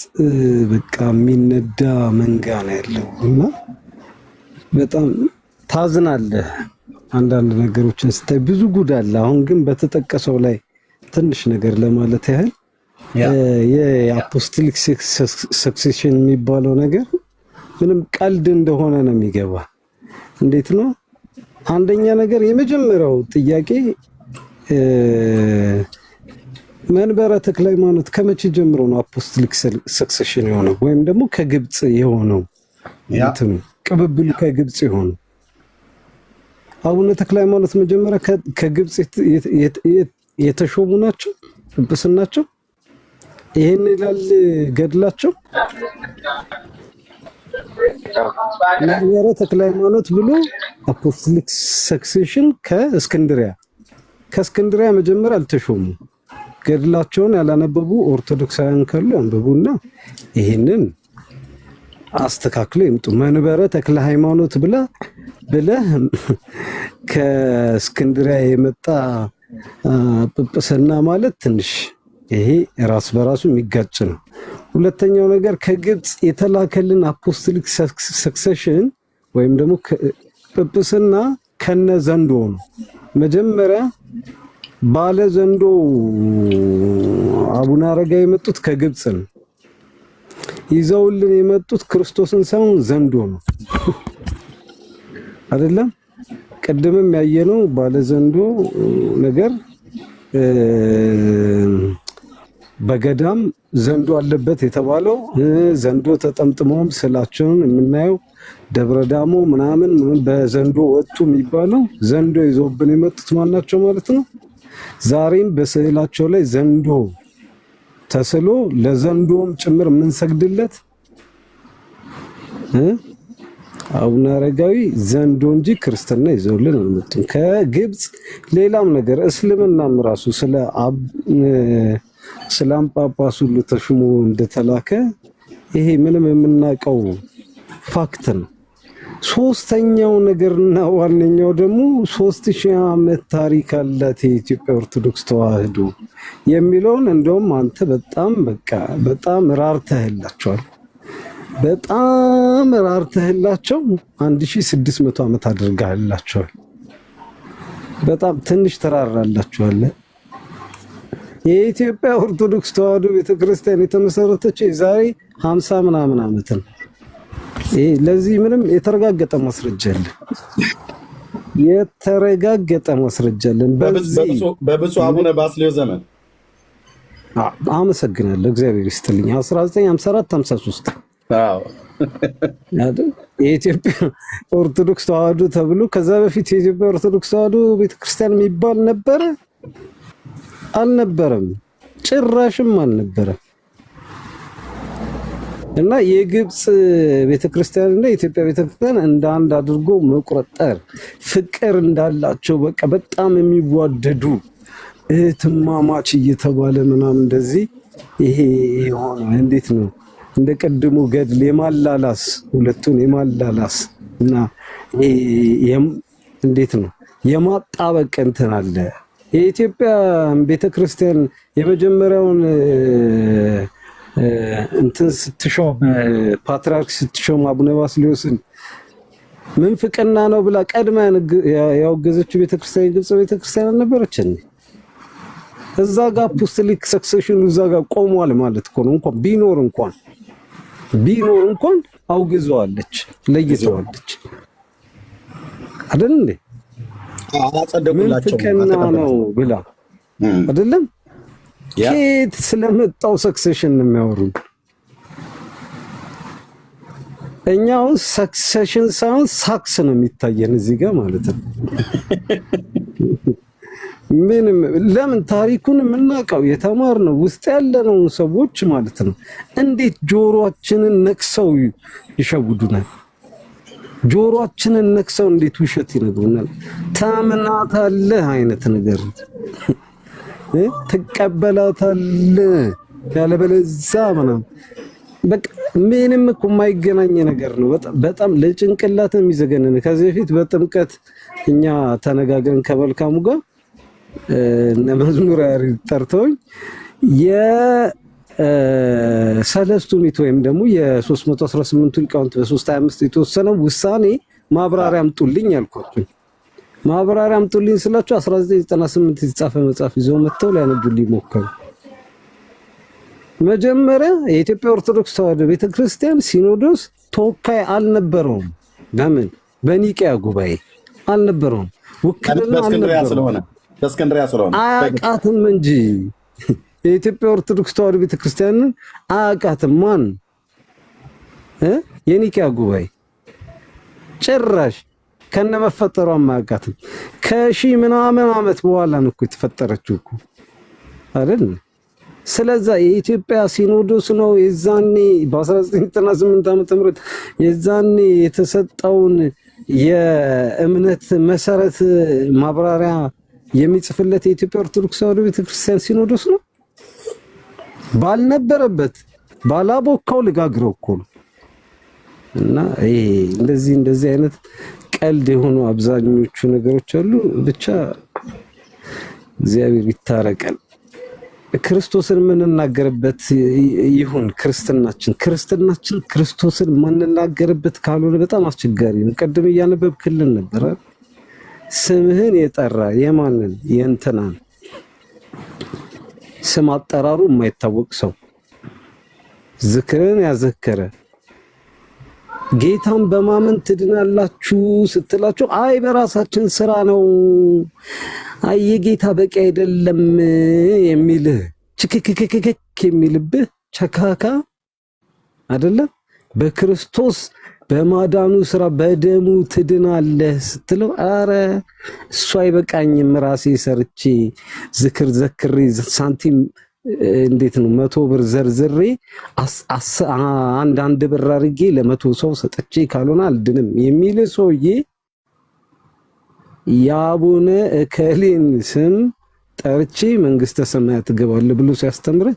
በቃ የሚነዳ መንጋ ነው ያለው እና በጣም ታዝናለህ። አንዳንድ ነገሮችን ስታይ ብዙ ጉድ አለ። አሁን ግን በተጠቀሰው ላይ ትንሽ ነገር ለማለት ያህል የአፖስቶሊክ ሰክሴሽን የሚባለው ነገር ምንም ቀልድ እንደሆነ ነው የሚገባ። እንዴት ነው? አንደኛ ነገር የመጀመሪያው ጥያቄ መንበረ ተክለ ሃይማኖት ከመቼ ጀምሮ ነው አፖስቶሊክ ሰክሴሽን የሆነው? ወይም ደግሞ ከግብጽ የሆነው እንትኑ ቅብብሉ ከግብጽ የሆነው አቡነ ተክለ ሃይማኖት መጀመሪያ ከግብጽ የተሾሙ ናቸው፣ ጵጵስናቸው ይሄን ይላል ገድላቸው። መንበረ ተክለ ሃይማኖት ብሎ አፖስቶሊክ ሰክሴሽን ከእስክንድሪያ መጀመሪያ አልተሾሙ። ገድላቸውን ያላነበቡ ኦርቶዶክሳውያን ካሉ አንብቡና ይሄንን አስተካክሎ ይምጡ። መንበረ ተክለ ሃይማኖት ብለህ ከእስክንድሪያ የመጣ ጵጵስና ማለት ትንሽ ይሄ ራስ በራሱ የሚጋጭ ነው። ሁለተኛው ነገር ከግብጽ የተላከልን አፖስቶሊክ ሰክሴሽን ወይም ደግሞ ጵጵስና ከነ ዘንዶ ነው። መጀመሪያ ባለ ዘንዶ አቡነ አረጋዊ የመጡት ከግብጽ ነው። ይዘውልን የመጡት ክርስቶስን ሳይሆን ዘንዶ ነው አይደለም? ቀደምም ያየነው ባለ ዘንዶ ነገር በገዳም ዘንዶ አለበት የተባለው ዘንዶ ተጠምጥሞም ስላቸውን የምናየው ደብረ ዳሞ ምናምን በዘንዶ ወጡ የሚባለው ዘንዶ ይዞብን የመጡት ማናቸው ማለት ነው። ዛሬም በስዕላቸው ላይ ዘንዶ ተስሎ ለዘንዶም ጭምር የምንሰግድለት አቡነ አረጋዊ ዘንዶ እንጂ ክርስትና ይዘውልን አልመጡም ከግብጽ። ሌላም ነገር እስልምናም ራሱ ስለ ጳጳሱ ሁሉ ተሽሞ እንደተላከ ይሄ ምንም የምናውቀው ፋክት ነው። ሶስተኛው ነገርና ዋነኛው ደግሞ 3000 ዓመት ታሪክ አላት የኢትዮጵያ ኦርቶዶክስ ተዋህዶ የሚለውን እንደውም አንተ በጣም ራርተህላቸዋል። በጣም ራርተህላቸው 1600 ዓመት አድርጋህላቸዋል። በጣም ትንሽ ተራራላቸዋል። የኢትዮጵያ ኦርቶዶክስ ተዋህዶ ቤተክርስቲያን የተመሰረተችው የዛሬ 50 ምናምን ዓመት ነው። ለዚህ ምንም የተረጋገጠ ማስረጃ አለ። በብፁዕ አቡነ ባስልዮስ ዘመን አመሰግናለሁ። እግዚአብሔር ይስጥልኝ። 1954 53 የኢትዮጵያ ኦርቶዶክስ ተዋህዶ ተብሎ ከዛ በፊት የኢትዮጵያ ኦርቶዶክስ ተዋህዶ ቤተክርስቲያን የሚባል ነበረ? አልነበረም፣ ጭራሽም አልነበረም። እና የግብጽ ቤተክርስቲያን እና የኢትዮጵያ ቤተክርስቲያን እንደ አንድ አድርጎ መቁጠር ፍቅር እንዳላቸው በጣም የሚዋደዱ እህትማማች እየተባለ ምናምን እንደዚህ ይሄ የሆነ እንዴት ነው እንደ ቀድሞ ገድል የማላላስ ሁለቱን የማላላስ እና እንዴት ነው የማጣበቅ እንትን አለ። የኢትዮጵያ ቤተክርስቲያን የመጀመሪያውን እንትን ስትሾም ፓትርያርክ ስትሾም አቡነ ባስልዮስን ምንፍቅና ነው ብላ ቀድማ ያወገዘችው ቤተክርስቲያን የግብጽ ቤተክርስቲያን አልነበረች እንዴ? እዛ ጋር አፖስቶሊክ ሰክሴሽኑ እዛ ጋር ቆሟል ማለት እኮ ነው። እንኳን ቢኖር እንኳን አውግዘዋለች፣ ለይተዋለች አይደል እንዴ? ምንፍቅና ነው ብላ አይደለም ኬት ስለመጣው ሰክሴሽን ነው የሚያወሩ። እኛው ሰክሴሽን ሳይሆን ሳክስ ነው የሚታየን እዚህ ጋር ማለት ነው። ምንም ለምን ታሪኩን የምናውቀው የተማርነው ውስጥ ያለነው ሰዎች ማለት ነው። እንዴት ጆሮአችንን ነክሰው ይሸውዱናል? ጆሮአችንን ነክሰው እንዴት ውሸት ይነግሩናል? ታምናታለህ አይነት ነገር ትቀበላታለህ ያለበለዚያ ምናምን በቃ ምንም እኮ የማይገናኝ ነገር ነው። በጣም ለጭንቅላት የሚዘገነን። ከዚህ በፊት በጥምቀት እኛ ተነጋግረን ከመልካሙ ጋር መዝሙር ጠርተውኝ የሰለስቱ ምዕት ወይም ደግሞ የ318 ሊቃውንት በ325 የተወሰነው ውሳኔ ማብራሪያ አምጡልኝ አልኳቸው። ማብራሪያ አምጡልኝ ስላቸው 1998 የተጻፈ መጽሐፍ ይዘው መጥተው ሊያነቡልኝ ሞከሩ። መጀመሪያ የኢትዮጵያ ኦርቶዶክስ ተዋሕዶ ቤተክርስቲያን ሲኖዶስ ተወካይ አልነበረውም። ለምን? በኒቂያ ጉባኤ አልነበረውም። ውክልና አልነበረውም። አያውቃትም እንጂ የኢትዮጵያ ኦርቶዶክስ ተዋሕዶ ቤተክርስቲያንን አያውቃትም። ማን? የኒቂያ ጉባኤ ጭራሽ ከነመፈጠሯም አያውቃትም። ከሺህ ምናምን ዓመት በኋላ ነው እኮ የተፈጠረችው እኮ አይደል? ስለዛ የኢትዮጵያ ሲኖዶስ ነው የዛኔ በ1998 ዓመተ ምህረት የዛኔ የተሰጠውን የእምነት መሰረት ማብራሪያ የሚጽፍለት የኢትዮጵያ ኦርቶዶክስ ተዋሕዶ ቤተክርስቲያን ሲኖዶስ ነው። ባልነበረበት ባላቦካው ልጋግረው እኮ ነው። እና እንደዚህ አይነት ቀልድ የሆኑ አብዛኞቹ ነገሮች አሉ። ብቻ እግዚአብሔር ይታረቀን። ክርስቶስን የምንናገርበት ይሁን ክርስትናችን ክርስቶስን የማንናገርበት ካልሆነ በጣም አስቸጋሪ ነው። ቀደም እያነበብክልን ነበር። ስምህን የጠራ የማንን? የእንትናን ስም አጠራሩ የማይታወቅ ሰው ዝክርን ያዘከረ ጌታን በማመን ትድናላችሁ ስትላቸው አይ በራሳችን ስራ ነው፣ አይ የጌታ በቂ አይደለም የሚልህ ችክክክክ የሚልብህ ቸካካ አይደለም። በክርስቶስ በማዳኑ ስራ በደሙ ትድናለህ ስትለው አረ እሱ አይበቃኝም ራሴ ሰርቼ ዝክር ዘክሬ ሳንቲም እንዴት ነው 100 ብር ዘርዝሬ አንድ ብር አድርጌ ለ100 ሰው ሰጥቼ ካልሆነ አልድንም የሚል ሰውዬ የአቡነ እከሌን ስም ጠርቼ መንግስተ ሰማያት እገባለሁ ብሎ ሲያስተምር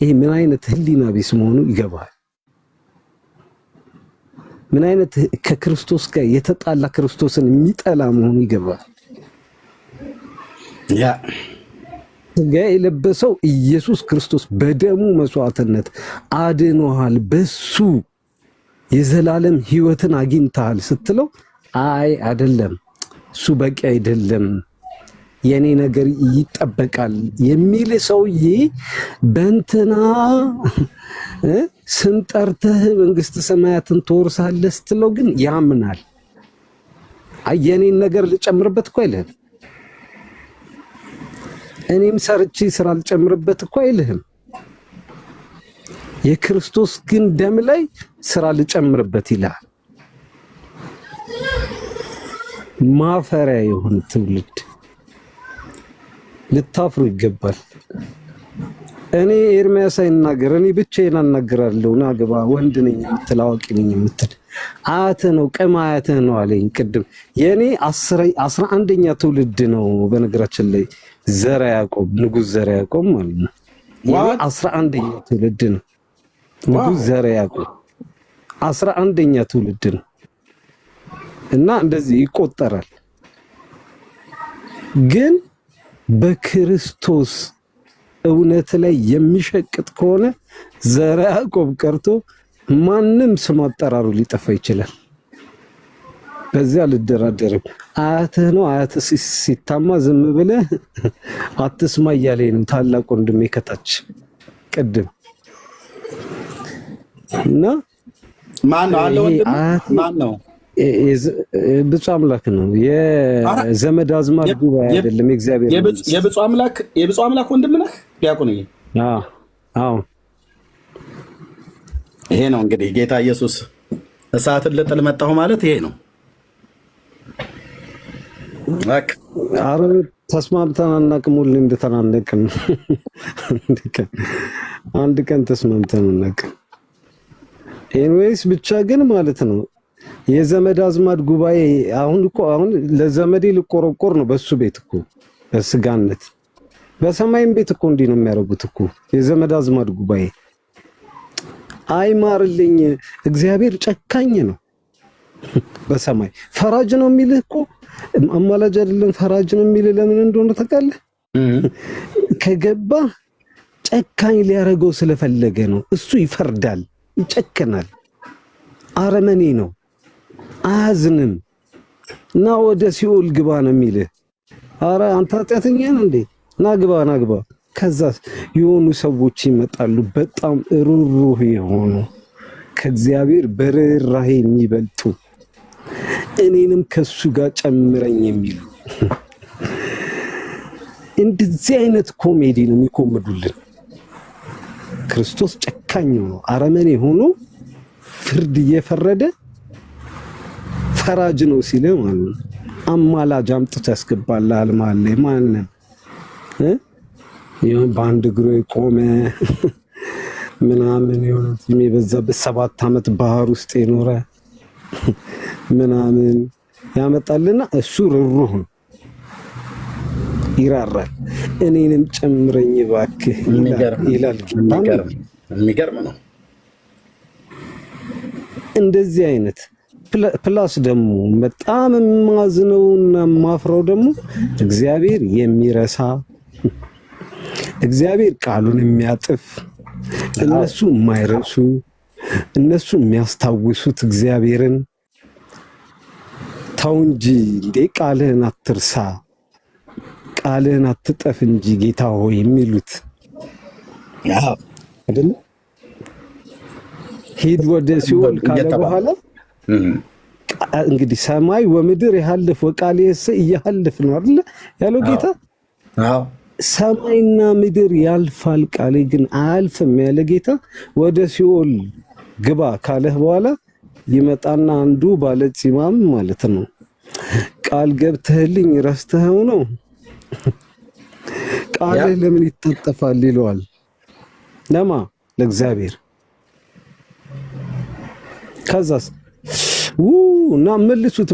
ይሄ ምን አይነት ህሊና ቢስ መሆኑ ይገባል። ምን አይነት ከክርስቶስ ጋር የተጣላ ክርስቶስን የሚጠላ መሆኑ ይገባል። ያ ጋ የለበሰው ኢየሱስ ክርስቶስ በደሙ መስዋዕትነት አድኖሃል፣ በሱ የዘላለም ህይወትን አግኝተሃል ስትለው አይ አይደለም እሱ በቂ አይደለም የኔ ነገር ይጠበቃል የሚል ሰውዬ በእንትና ስም ጠርተህ መንግስተ ሰማያትን ትወርሳለህ ስትለው ግን ያምናል። አይ የኔን ነገር ልጨምርበት እኮ አይልህም። እኔም ሰርቼ ስራ ልጨምርበት እኮ አይልህም። የክርስቶስ ግን ደም ላይ ስራ ልጨምርበት ይላል። ማፈሪያ የሆነ ትውልድ ልታፍሩ ይገባል። እኔ ኤርሚያስ አይናገር፣ እኔ ብቻዬን አናግራለሁ። ና ግባ ወንድ ነኝ የምትል አዋቂ ነኝ የምትል አያትህ ነው ቅም አያትህ ነው አለኝ ቅድም። የኔ 11ኛ ትውልድ ነው በነገራችን ላይ ዘረ ያዕቆብ ንጉስ ዘረ ያዕቆብ ማለት ነው። የኔ 11ኛ ትውልድ ነው ንጉስ ዘረ ያዕቆብ 11ኛ ትውልድ ነው። እና እንደዚህ ይቆጠራል። ግን በክርስቶስ እውነት ላይ የሚሸቅጥ ከሆነ ዘረ ያዕቆብ ቀርቶ ማንም ስም አጠራሩ ሊጠፋ ይችላል። በዚያ አልደራደርም። አያትህ ነው አያትህ ሲታማ ዝም ብለህ አትስማ እያለኝ ነው ታላቅ ወንድሜ ከታች ቅድም። እና ማን ነው አለ ወንድም ማን ነው ብፁዕ አምላክ ነው። የዘመድ አዝማድ ጉባኤ አይደለም። የእግዚአብሔር የብፁዕ አምላክ ወንድም ነህ ዲያቆን? አዎ ይሄ ነው እንግዲህ ጌታ ኢየሱስ እሳትን ልጥል መጣሁ ማለት ይሄ ነው። አረ ተስማምተን አናውቅም። ሁሌ እንደተናነቅን አንድ ቀን ተስማምተን አናውቅም። ኤንዌይስ ብቻ ግን ማለት ነው የዘመድ አዝማድ ጉባኤ አሁን ለዘመዴ ልቆረቆር ነው በሱ ቤት እኮ በስጋነት በሰማይም ቤት እኮ እንዲህ ነው የሚያደርጉት እኮ የዘመድ አዝማድ ጉባኤ። አይማርልኝ እግዚአብሔር ጨካኝ ነው። በሰማይ ፈራጅ ነው የሚልህ እኮ አማላጅ አይደለም ፈራጅ ነው የሚልህ ለምን እንደሆነ ታውቃለህ? ከገባ ጨካኝ ሊያደርገው ስለፈለገ ነው። እሱ ይፈርዳል፣ ይጨክናል፣ አረመኔ ነው፣ አያዝንም። እና ወደ ሲኦል ግባ ነው የሚልህ። አረ አንተ ኃጢአተኛ ነህ እንዴ? ናግባ። ከዛ የሆኑ ሰዎች ይመጣሉ በጣም ሩህሩህ የሆኑ ከእግዚአብሔር በርህራሄ የሚበልጡ እኔንም ከሱ ጋር ጨምረኝ የሚሉ እንደዚህ አይነት ኮሜዲ ነው የሚኮመዱልን። ክርስቶስ ጨካኝ ነው፣ አረመኔ ሆኖ ፍርድ እየፈረደ ፈራጅ ነው ሲል ማለት ነው። አማላጅ አምጥቶ ያስገባልሃል ማለት ማንም በአንድ እግሩ የቆመ ምናምን የሆነ የሚበዛበት 7 ዓመት ባህር ውስጥ የኖረ ምናምን ያመጣልና እሱ ርህሩህ ነው፣ ይራራል። እኔንም ጨምረኝ እባክህ ይላል። የሚገርም ነው። እንደዚህ አይነት ፕላስ ደግሞ በጣም የማዝነውና የማፍረው ደግሞ እግዚአብሔር የሚረሳ እግዚአብሔር ቃሉን የሚያጥፍ እነሱ የማይረሱ እነሱ የሚያስታውሱት እግዚአብሔርን ተው እንጂ እንዴ ቃልህን አትርሳ ቃልህን አትጠፍ እንጂ ጌታ ሆይ የሚሉት አይደል? ሂድ ወደ ሲኦል ካለ በኋላ እንግዲህ ሰማይ ወምድር ያልፍ ወቃልየሰ እያልፍ ነው አይደል ያለው ጌታ። ሰማይና ምድር ያልፋል ቃሌ ግን አያልፍም ያለ ጌታ ወደ ሲኦል ግባ ካለህ በኋላ ይመጣና አንዱ ባለጺማም ማለት ነው ቃል ገብተህልኝ ረስተኸው ነው ቃልህ ለምን ይታጠፋል ይለዋል። ለማ ለእግዚአብሔር። ከዛስ እና መልሱት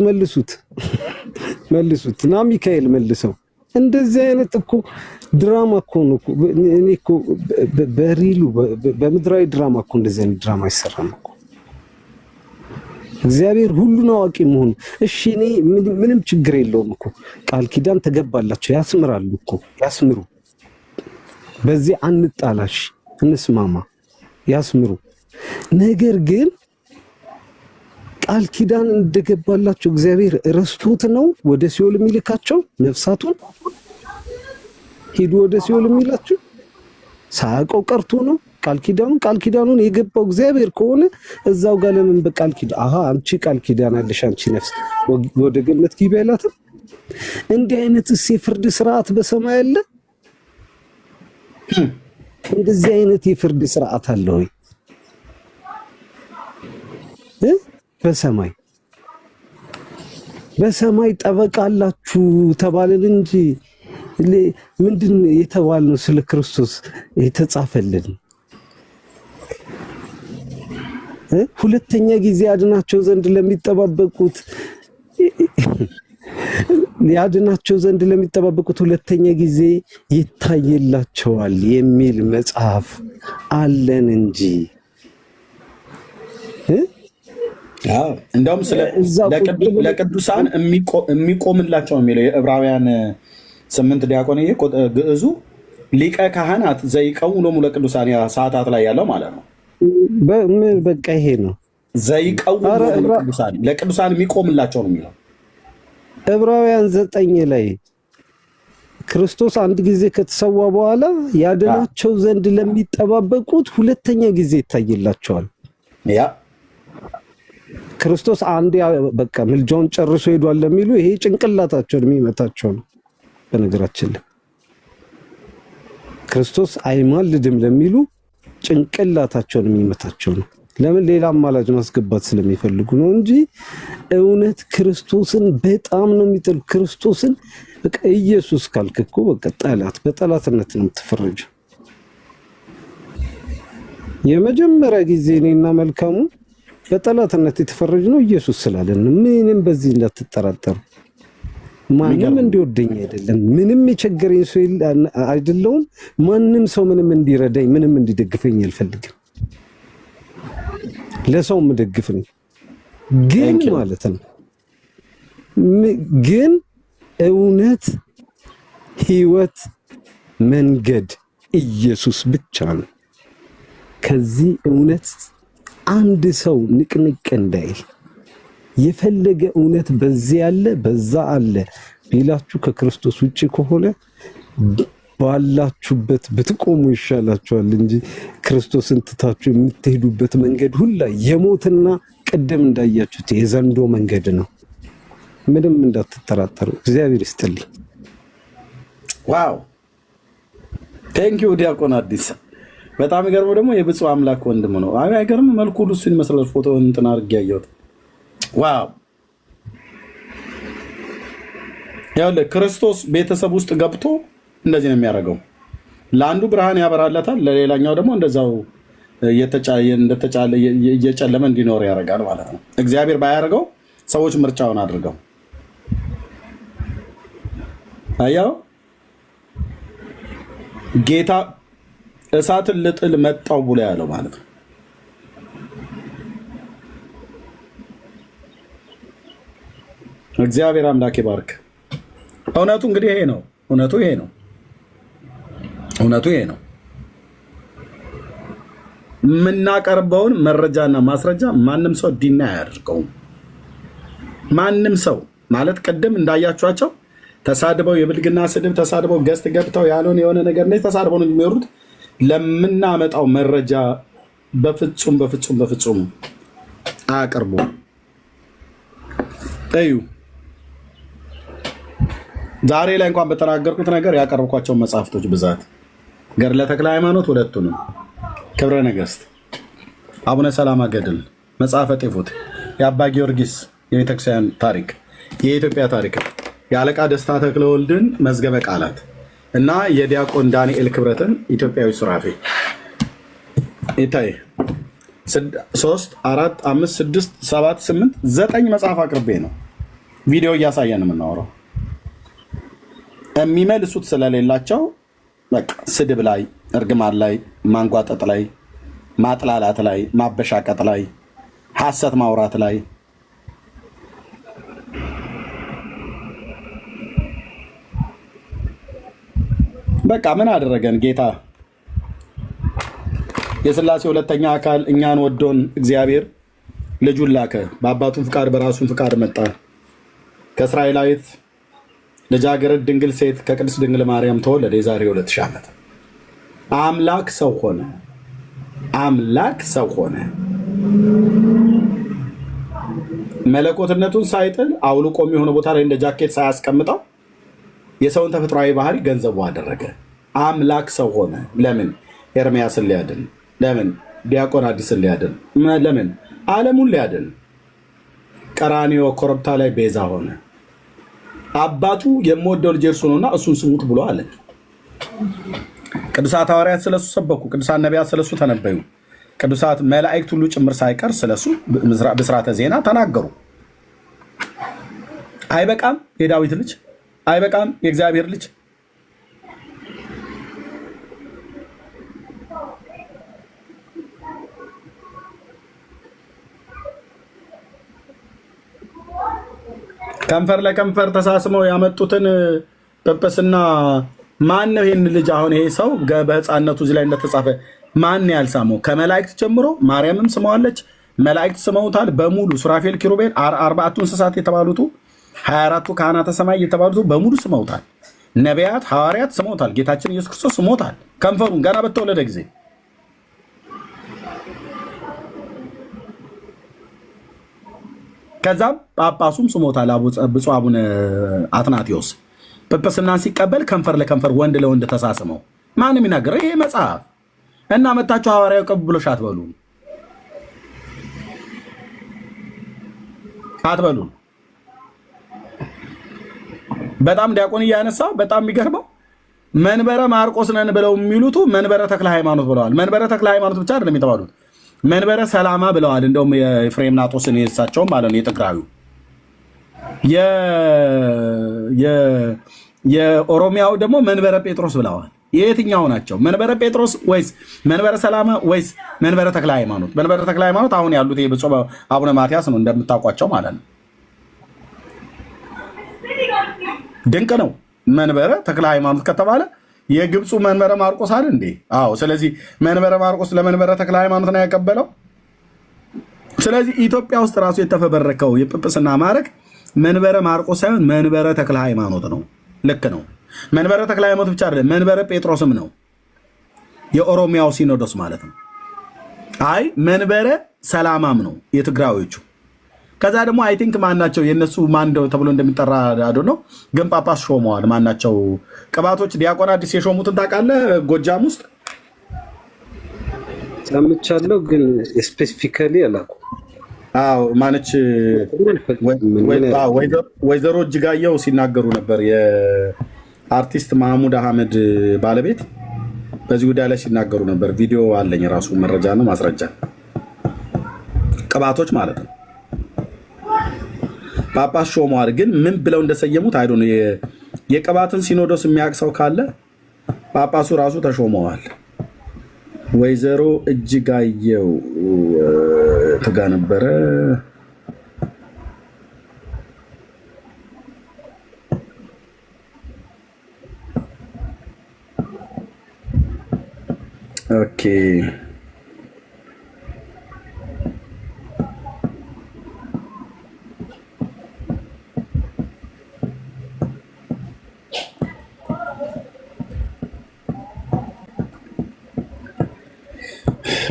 እና ሚካኤል መልሰው። እንደዚህ አይነት እኮ ድራማ እኮ ነው እኮ እኔ እኮ በሪሉ በምድራዊ ድራማ እኮ እንደዚህ አይነት ድራማ አይሰራም እኮ። እግዚአብሔር ሁሉን አዋቂ መሆኑ እሺ፣ እኔ ምንም ችግር የለውም እኮ ቃል ኪዳን ተገባላቸው ያስምራሉ እኮ ያስምሩ። በዚህ አንጣላሽ እንስማማ፣ ያስምሩ። ነገር ግን ቃል ኪዳን እንደገባላቸው እግዚአብሔር ረስቶት ነው ወደ ሲኦል የሚልካቸው ነፍሳቱን ሂዱ ወደ ሲኦል የሚላቸው ሳያውቀው ቀርቶ ነው። ቃል ኪዳኑን የገባው እግዚአብሔር ከሆነ እዛው ጋር ለምን በቃል ኪዳን አንቺ ቃል ኪዳን አለሽ አንቺ ነፍስ ወደ ገነት ግቢ አይላትም? እንዲህ አይነትስ የፍርድ ስርዓት በሰማይ አለ? እንደዚህ አይነት የፍርድ ስርዓት አለ ወይ በሰማይ ጠበቃ አላችሁ ተባልን እንጂ ምንድን የተባልነው ስለ ክርስቶስ የተጻፈልን? ሁለተኛ ጊዜ ያድናቸው ዘንድ ለሚጠባበቁት ሁለተኛ ጊዜ ይታየላቸዋል የሚል መጽሐፍ አለን እንጂ እንደውም ለቅዱሳን የሚቆምላቸው ነው የሚለው የዕብራውያን 8 ዲያቆን ግዕዙ ሊቀ ካህናት ዘይቀውሙ ለቅዱሳን ሰዓታት ላይ ያለው ማለት ነው። በቃ ይሄ ነው ዘይቀውሙ ለቅዱሳን የሚቆምላቸው ነው የሚለው ዕብራውያን 9 ላይ ክርስቶስ አንድ ጊዜ ከተሰዋ በኋላ ያድናቸው ዘንድ ለሚጠባበቁት ሁለተኛ ጊዜ ይታይላቸዋል። ክርስቶስ አንዴ በቃ ምልጃውን ጨርሶ ሄዷል ለሚሉ ይሄ ጭንቅላታቸውን የሚመታቸው ነው። በነገራችን ላይ ክርስቶስ አይማልድም ለሚሉ ጭንቅላታቸውን የሚመታቸው ነው። ለምን? ሌላ አማላጅ ማስገባት ስለሚፈልጉ ነው እንጂ እውነት ክርስቶስን በጣም ነው የሚጠሉ። ክርስቶስን በቃ ኢየሱስ ካልክ እኮ በቃ ጠላት፣ በጠላትነት ነው የምትፈረጀው። የመጀመሪያ ጊዜ እኔና መልካሙ በጠላትነት የተፈረጅነው ኢየሱስ ስላለን፣ ምንም በዚህ እንዳትጠራጠሩ። ማንም እንዲወደኝ አይደለም፣ ምንም የቸገረኝ ሰው አይደለሁም። ማንም ሰው ምንም እንዲረዳኝ፣ ምንም እንዲደግፈኝ አልፈልግም። ለሰው ምደግፍ ነው ግን ማለት ነው። ግን እውነት፣ ህይወት፣ መንገድ ኢየሱስ ብቻ ነው። ከዚህ እውነት አንድ ሰው ንቅንቅ እንዳይል፣ የፈለገ እውነት በዚህ አለ በዛ አለ ቢላችሁ ከክርስቶስ ውጪ ከሆነ ባላችሁበት ብትቆሙ ይሻላችኋል እንጂ ክርስቶስን ትታችሁ የምትሄዱበት መንገድ ሁላ የሞትና ቅድም እንዳያችሁት የዘንዶ መንገድ ነው። ምንም እንዳትጠራጠሩ። እግዚአብሔር ይስጥልኝ። ዋው ቴንኪው ዲያቆን አዲስ። በጣም ይገርመው ደግሞ የብፁዕ አምላክ ወንድም ነው። አይገርም? መልኩ ሁሉ እሱን ይመስላል። ፎቶ እንትን አድርጌ ያየሁት። ዋው ያለ ክርስቶስ ቤተሰብ ውስጥ ገብቶ እንደዚህ ነው የሚያደርገው። ለአንዱ ብርሃን ያበራለታል፣ ለሌላኛው ደግሞ እንደዛው እየጨለመ እንዲኖር ያደርጋል ማለት ነው። እግዚአብሔር ባያደርገው ሰዎች ምርጫውን አድርገው አያው ጌታ እሳትን ልጥል መጣው ብሎ ያለው ማለት ነው። እግዚአብሔር አምላክ ይባርክ። እውነቱ እንግዲህ ይሄ ነው። እውነቱ ይሄ ነው። እውነቱ ይሄ ነው። የምናቀርበውን መረጃና ማስረጃ ማንም ሰው ዲና አያደርገውም። ማንም ሰው ማለት ቅድም እንዳያችኋቸው ተሳድበው የብልግና ስድብ ተሳድበው ገስት ገብተው ያልሆነ የሆነ ነገር ላይ ተሳድበው ነው የሚወሩት። ለምናመጣው መረጃ በፍጹም በፍጹም በፍጹም አያቀርቡ። እዩ ዛሬ ላይ እንኳን በተናገርኩት ነገር ያቀርብኳቸው መጽሐፍቶች ብዛት ገድለ ተክለ ሃይማኖት፣ ሁለቱንም ክብረ ነገሥት፣ አቡነ ሰላማ ገድል፣ መጽሐፈ ጤፉት፣ የአባ ጊዮርጊስ የቤተክርስቲያን ታሪክ፣ የኢትዮጵያ ታሪክ፣ የአለቃ ደስታ ተክለ ወልድን መዝገበ ቃላት እና የዲያቆን ዳንኤል ክብረትን ኢትዮጵያዊ ሱራፌ ይታይ 3 4 5 6 7 8 9 መጽሐፍ አቅርቤ ነው ቪዲዮ እያሳየን የምናወራው። የሚመልሱት ስለሌላቸው በቃ ስድብ ላይ፣ እርግማን ላይ፣ ማንጓጠጥ ላይ፣ ማጥላላት ላይ፣ ማበሻቀጥ ላይ፣ ሐሰት ማውራት ላይ በቃ ምን አደረገን ጌታ? የሥላሴ ሁለተኛ አካል እኛን ወዶን እግዚአብሔር ልጁን ላከ። በአባቱን ፍቃድ በራሱን ፍቃድ መጣ። ከእስራኤላዊት ልጃገረድ ድንግል ሴት ከቅድስት ድንግል ማርያም ተወለደ። የዛሬ 2000 ዓመት አምላክ ሰው ሆነ። አምላክ ሰው ሆነ። መለኮትነቱን ሳይጥል አውልቆ የሆነ ቦታ ላይ እንደ ጃኬት ሳያስቀምጠው የሰውን ተፈጥሯዊ ባህሪ ገንዘቡ አደረገ። አምላክ ሰው ሆነ። ለምን? ኤርምያስን ሊያድን። ለምን? ዲያቆን አዲስን ሊያድን። ለምን? ዓለሙን ሊያድን። ቀራንዮ ኮረብታ ላይ ቤዛ ሆነ። አባቱ የምወደው ልጅ እርሱ ነውና እሱን ስሙት ብሎ አለ። ቅዱሳት ሐዋርያት ስለሱ ሰበኩ። ቅዱሳት ነቢያት ስለሱ ተነበዩ። ቅዱሳት መላእክት ሁሉ ጭምር ሳይቀር ስለሱ ብስራተ ዜና ተናገሩ። አይበቃም? የዳዊት ልጅ አይበቃም? የእግዚአብሔር ልጅ ከንፈር ለከንፈር ተሳስመው ያመጡትን ጵጵስና ማን ነው? ይህን ልጅ አሁን ይሄ ሰው በሕፃንነቱ እዚህ ላይ እንደተጻፈ ማን ያልሳመው? ከመላእክት ጀምሮ ማርያምም ስመዋለች፣ መላእክት ስመውታል በሙሉ። ሱራፌል፣ ኪሩቤል፣ 40ቱ እንስሳት የተባሉቱ 24ቱ ካህናተ ሰማይ የተባሉት በሙሉ ስመውታል። ነቢያት፣ ሐዋርያት ስመውታል። ጌታችን ኢየሱስ ክርስቶስ ስሞታል። ከንፈሩን ገና በተወለደ ጊዜ ከዛም ጳጳሱም ስሞታል ብፁዕ አቡነ አትናቴዎስ ጵጵስናን ሲቀበል ከንፈር ለከንፈር ወንድ ለወንድ ተሳስመው ማንም ይናገረው ይሄ መጽሐፍ እና መታችሁ ሐዋርያው ቅብብሎሽ አትበሉ። በጣም ዲያቆን እያነሳው በጣም የሚገርመው መንበረ ማርቆስ ነን ብለው የሚሉቱ መንበረ ተክለ ሃይማኖት ብለዋል። መንበረ ተክለ ሃይማኖት ብቻ አይደለም የተባሉት መንበረ ሰላማ ብለዋል። እንደውም የኤፍሬም ናጦስን የሳቸው ማለት ነው የትግራዩ የኦሮሚያው ደግሞ መንበረ ጴጥሮስ ብለዋል። የየትኛው ናቸው? መንበረ ጴጥሮስ ወይስ መንበረ ሰላማ ወይስ መንበረ ተክለ ሃይማኖት? መንበረ ተክለ ሃይማኖት አሁን ያሉት የብፁዕ አቡነ ማትያስ ነው እንደምታውቋቸው ማለት ነው። ድንቅ ነው። መንበረ ተክለ ሃይማኖት ከተባለ የግብፁ መንበረ ማርቆስ አይደል እንዴ? አዎ። ስለዚህ መንበረ ማርቆስ ለመንበረ ተክለ ሃይማኖት ነው ያቀበለው። ስለዚህ ኢትዮጵያ ውስጥ ራሱ የተፈበረከው የጵጵስና ማዕረግ መንበረ ማርቆስ ሳይሆን መንበረ ተክለ ሃይማኖት ነው። ልክ ነው። መንበረ ተክለ ሃይማኖት ብቻ አይደለም፣ መንበረ ጴጥሮስም ነው። የኦሮሚያው ሲኖዶስ ማለት ነው። አይ መንበረ ሰላማም ነው የትግራዮቹ። ከዛ ደግሞ አይ ቲንክ ማናቸው የነሱ ማን ተብሎ እንደሚጠራ አዶ ነው፣ ግን ጳጳስ ሾመዋል። ማናቸው ቅባቶች ዲያቆን አዲስ የሾሙትን ታውቃለህ? ጎጃም ውስጥ ሰምቻለሁ፣ ግን ስፔሲፊካሊ አላውቅም። አዎ ማነች ወይዘሮ እጅጋየሁ ሲናገሩ ነበር። የአርቲስት ማህሙድ አህመድ ባለቤት በዚህ ጉዳይ ላይ ሲናገሩ ነበር። ቪዲዮ አለኝ፣ ራሱ መረጃ ነው ማስረጃ። ቅባቶች ማለት ነው ጳጳስ ሾመዋል። ግን ምን ብለው እንደሰየሙት አይዶ ነው። የቅባትን ሲኖዶስ የሚያቅሰው ካለ ጳጳሱ ራሱ ተሾመዋል። ወይዘሮ እጅጋየሁ ትጋ ነበረ። ኦኬ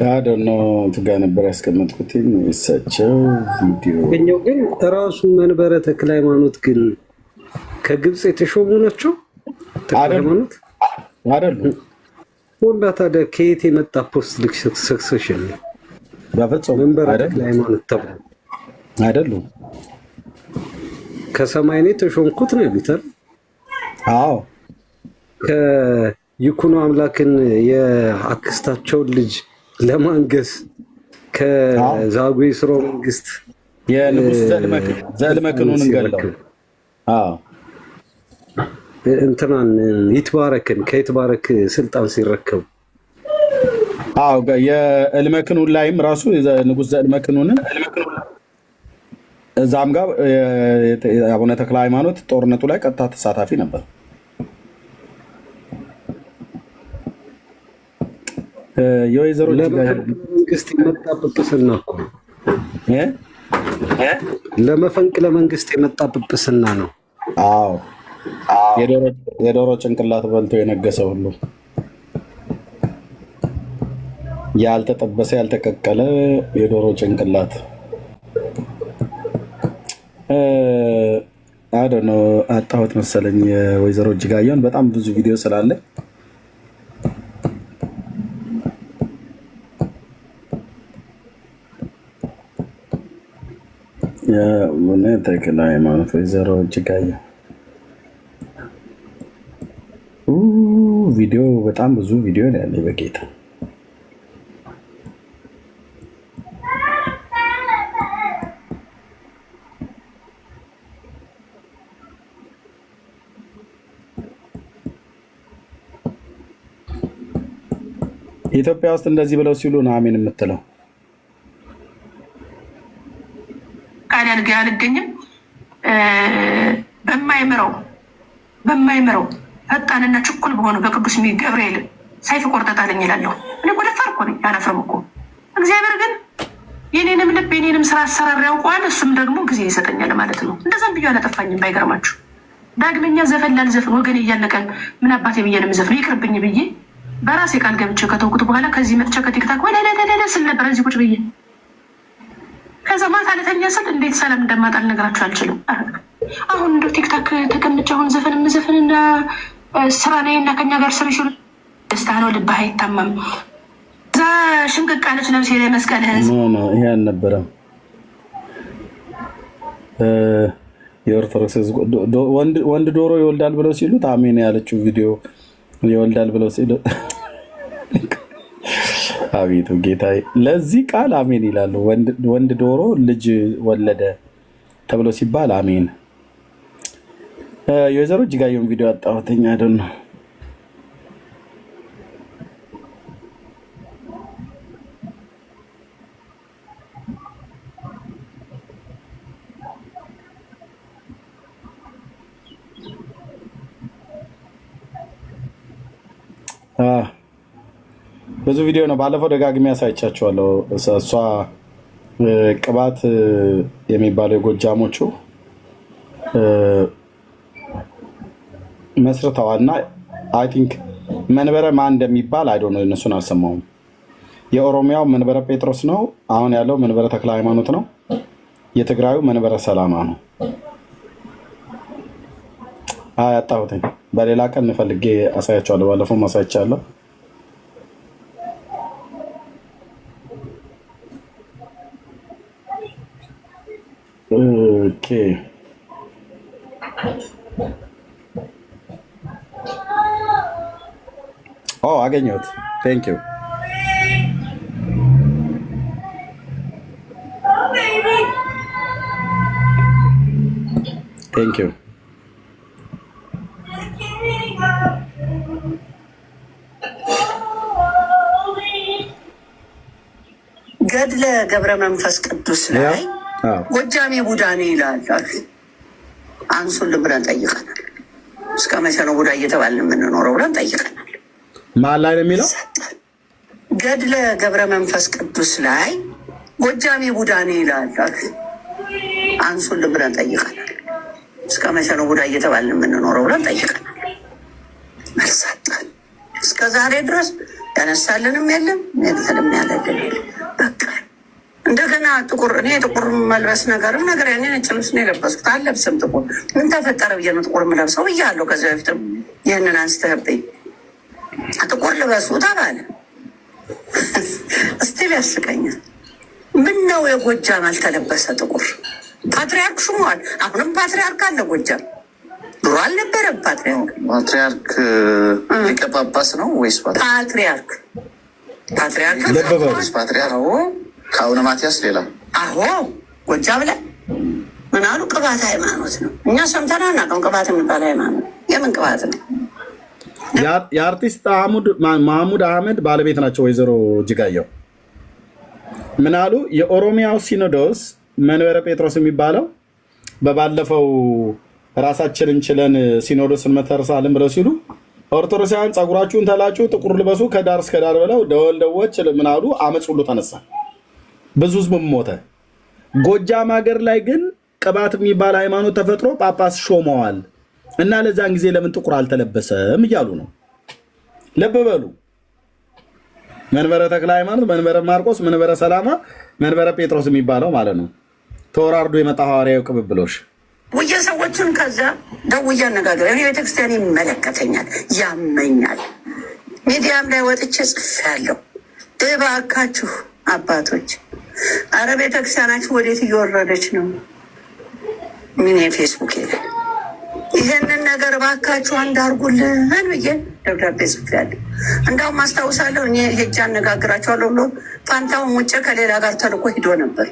አደኖ ትጋ ነበር ያስቀመጥኩት እሳቸው ቪዲዮ ግን ራሱ መንበረ ተክለ ሃይማኖት ግን ከግብፅ የተሾሙ ናቸው። ተክለ ሃይማኖት አይደሉም። ወንዳ ታዲያ ከየት የመጣ ፖስት ሰክሰሽን ነው? በፍጹም መንበረ ተክለ ሃይማኖት ተብሎ አይደሉም። ከሰማይ ነው የተሾምኩት ነው ያሉታል። አዎ ከይኩኖ አምላክን የአክስታቸውን ልጅ ለማንገስ ከዛጉዌ ስርወ መንግስት የንጉስ ዘእልመክኑን እንገለው እንትናን ይትባረክን ከይትባረክ ስልጣን ሲረከቡ የእልመክኑን ላይም ራሱ ንጉስ ዘእልመክኑንን እዛም ጋር አቡነ ተክለ ሃይማኖት ጦርነቱ ላይ ቀጥታ ተሳታፊ ነበር። የወይዘሮ መንግስት የመጣ ጵጵስና እኮ ነው። ለመፈንቅለ መንግስት የመጣ ጵጵስና ነው። አዎ የዶሮ ጭንቅላት በልቶ የነገሰ ሁሉ ያልተጠበሰ ያልተቀቀለ የዶሮ ጭንቅላት አደኖ አጣሁት መሰለኝ። የወይዘሮ እጅጋየሁን በጣም ብዙ ቪዲዮ ስላለ የአቡነ ተክለ ሃይማኖት ወይዘሮ እጅጋየሁ ቪዲዮ በጣም ብዙ ቪዲዮ ነው ያለ። በጌታ ኢትዮጵያ ውስጥ እንደዚህ ብለው ሲሉ ነው አሜን የምትለው። ቃል አልገኝም በማይምረው ፈጣንና ችኩል በሆኑ በቅዱስ ገብርኤል ሰይፍ ቆርጠጣልኝ ይላለሁ። እኔ እኮ ደፋር እኮ ነኝ፣ አላፍርም እኮ። እግዚአብሔር ግን የኔንም ልብ የኔንም ስራ አሰራር ያውቀዋል። እሱም ደግሞ ጊዜ ይሰጠኛል ማለት ነው። እንደዛም ብዬ አላጠፋኝም። ባይገርማችሁ ዳግመኛ ዘፈን ላልዘፍን ወገኔ እያለቀ ምን አባቴ ብዬ ነው የምዘፍነው? ይቅርብኝ ብዬ በራሴ ቃል ገብቼ ከተውኩት በኋላ ከዚህ መጥቻ ከቲክታክ ወለለለለ ስል ነበር እዚህ ቁጭ ብዬ። ከዛ ማታ ልተኛ ስል እንዴት ሰላም እንደማጣ ልነግራችሁ አልችልም። አሁን እንደው ቲክታክ ተቀምጬ አሁን ዘፈን የምዘፍንና ስራ ላይ እና ከኛ ጋር ስር ሲሉ ደስታ ነው። ልብህ አይታመም። እዛ ሽንቅቅ አለች ነፍሴ ላይ መስቀልህን። ይሄ አልነበረም። የኦርቶዶክስ ወንድ ዶሮ ይወልዳል ብለው ሲሉት አሜን ያለችው ቪዲዮ ይወልዳል ብለው ሲሉ አቤቱ ጌታዬ፣ ለዚህ ቃል አሜን ይላሉ። ወንድ ዶሮ ልጅ ወለደ ተብሎ ሲባል አሜን። የወይዘሮ እጅጋየሁን ቪዲዮ አጣሁትኝ አይደል ነው። ብዙ ቪዲዮ ነው። ባለፈው ደጋግሜ ያሳይቻቸዋለሁ። እሷ ቅባት የሚባለው የጎጃሞቹ መስርተዋልና አይ ቲንክ መንበረ ማን እንደሚባል አይዶ ነው። እነሱን አልሰማሁም። የኦሮሚያው መንበረ ጴጥሮስ ነው። አሁን ያለው መንበረ ተክለ ሃይማኖት ነው። የትግራዩ መንበረ ሰላማ ነው። ያጣሁትኝ በሌላ ቀን ፈልጌ አሳያቸዋለሁ። ባለፈው አሳይቻለሁ። ኦኬ አገኘሁት። ቴንክ ዩ ቴንክ ዩ። ገድለ ገብረ መንፈስ ቅዱስ ላይ ጎጃሜ ቡዳ ነው ይላል። አንሱልን ብለን ጠይቀናል። እስከ መቼ ነው ቡዳ እየተባልን የምንኖረው ብለን ጠይቀናል። ማን ላይ ነው የሚለው? ገድለ ገብረ መንፈስ ቅዱስ ላይ ጎጃሜ ቡዳ ነው ይላል። አንሱልን ብለን ጠይቀናል። እስከ መቼ ነው ቡዳ እየተባልን የምንኖረው ብለን ጠይቀናል። አልሰጠን። እስከ ዛሬ ድረስ ያነሳልንም የለም የትልም ያለልን በቃ እንደገና ጥቁር እኔ ጥቁር መልበስ ነገርም ነገር ያኔ ነጭ ልብስ ነው የለበስኩት። አልለብስም ጥቁር። ምን ተፈጠረ ብዬ ነው ጥቁር የምለብሰው ብያለሁ። ከዚህ በፊትም ይህንን አንስተህብኝ ጥቁር ልበሱ ተባለ። እስቲል ያስቀኛል። ምን ነው የጎጃም አልተለበሰ ጥቁር? ፓትሪያርክ ሹመዋል። አሁንም ፓትሪያርክ አለ ጎጃም። ድሮ አልነበረም ፓትሪያርክ። ፓትሪያርክ ሊቀ ጳጳስ ነው ወይስ ፓትሪያርክ? ፓትሪያርክ ፓትሪያርክ ከአቡነ ማትያስ ሌላ? አዎ ጎጃም ላይ ምን አሉ? ቅባት ሃይማኖት ነው። እኛ ሰምተን አናውቅም። ቅባት የሚባል ሃይማኖት የምን ቅባት ነው? የአርቲስት ማህሙድ አህመድ ባለቤት ናቸው ወይዘሮ እጅጋየሁ። ምን አሉ? የኦሮሚያው ሲኖዶስ መንበረ ጴጥሮስ የሚባለው በባለፈው ራሳችንን ችለን ሲኖዶስ እንመሰርታለን ብለው ሲሉ ኦርቶዶክሳውያን ፀጉራችሁን ተላጩ፣ ጥቁር ልበሱ ከዳር እስከ ዳር ብለው ደወልደዎች ምን አሉ? አመፅ ሁሉ ተነሳ። ብዙ ህዝብ ሞተ። ጎጃም ሀገር ላይ ግን ቅባት የሚባል ሃይማኖት ተፈጥሮ ጳጳስ ሾመዋል እና ለዛን ጊዜ ለምን ጥቁር አልተለበሰም እያሉ ነው። ልብ በሉ። መንበረ ተክለ ሃይማኖት፣ መንበረ ማርቆስ፣ መንበረ ሰላማ፣ መንበረ ጴጥሮስ የሚባለው ማለት ነው። ተወራርዶ የመጣ ሐዋርያዊ ቅብብሎሽ ውየ ሰዎችን ከዛ ደውዬ አነጋግረ እኔ ቤተክርስቲያን ይመለከተኛል፣ ያመኛል። ሚዲያም ላይ ወጥቼ ጽፌያለሁ። እባካችሁ አባቶች፣ አረ ቤተክርስቲያናችሁ ወዴት እየወረደች ነው? ምን የፌስቡክ ይላል። ይህንን ነገር እባካችሁ አንዳርጉልን ብዬ ደብዳቤ ጽፌያለሁ። እንዳውም አስታውሳለሁ እኔ ሄጄ አነጋግራቸዋለሁ ብሎ ፋንታውን ውጭ ከሌላ ጋር ተልኮ ሂዶ ነበር።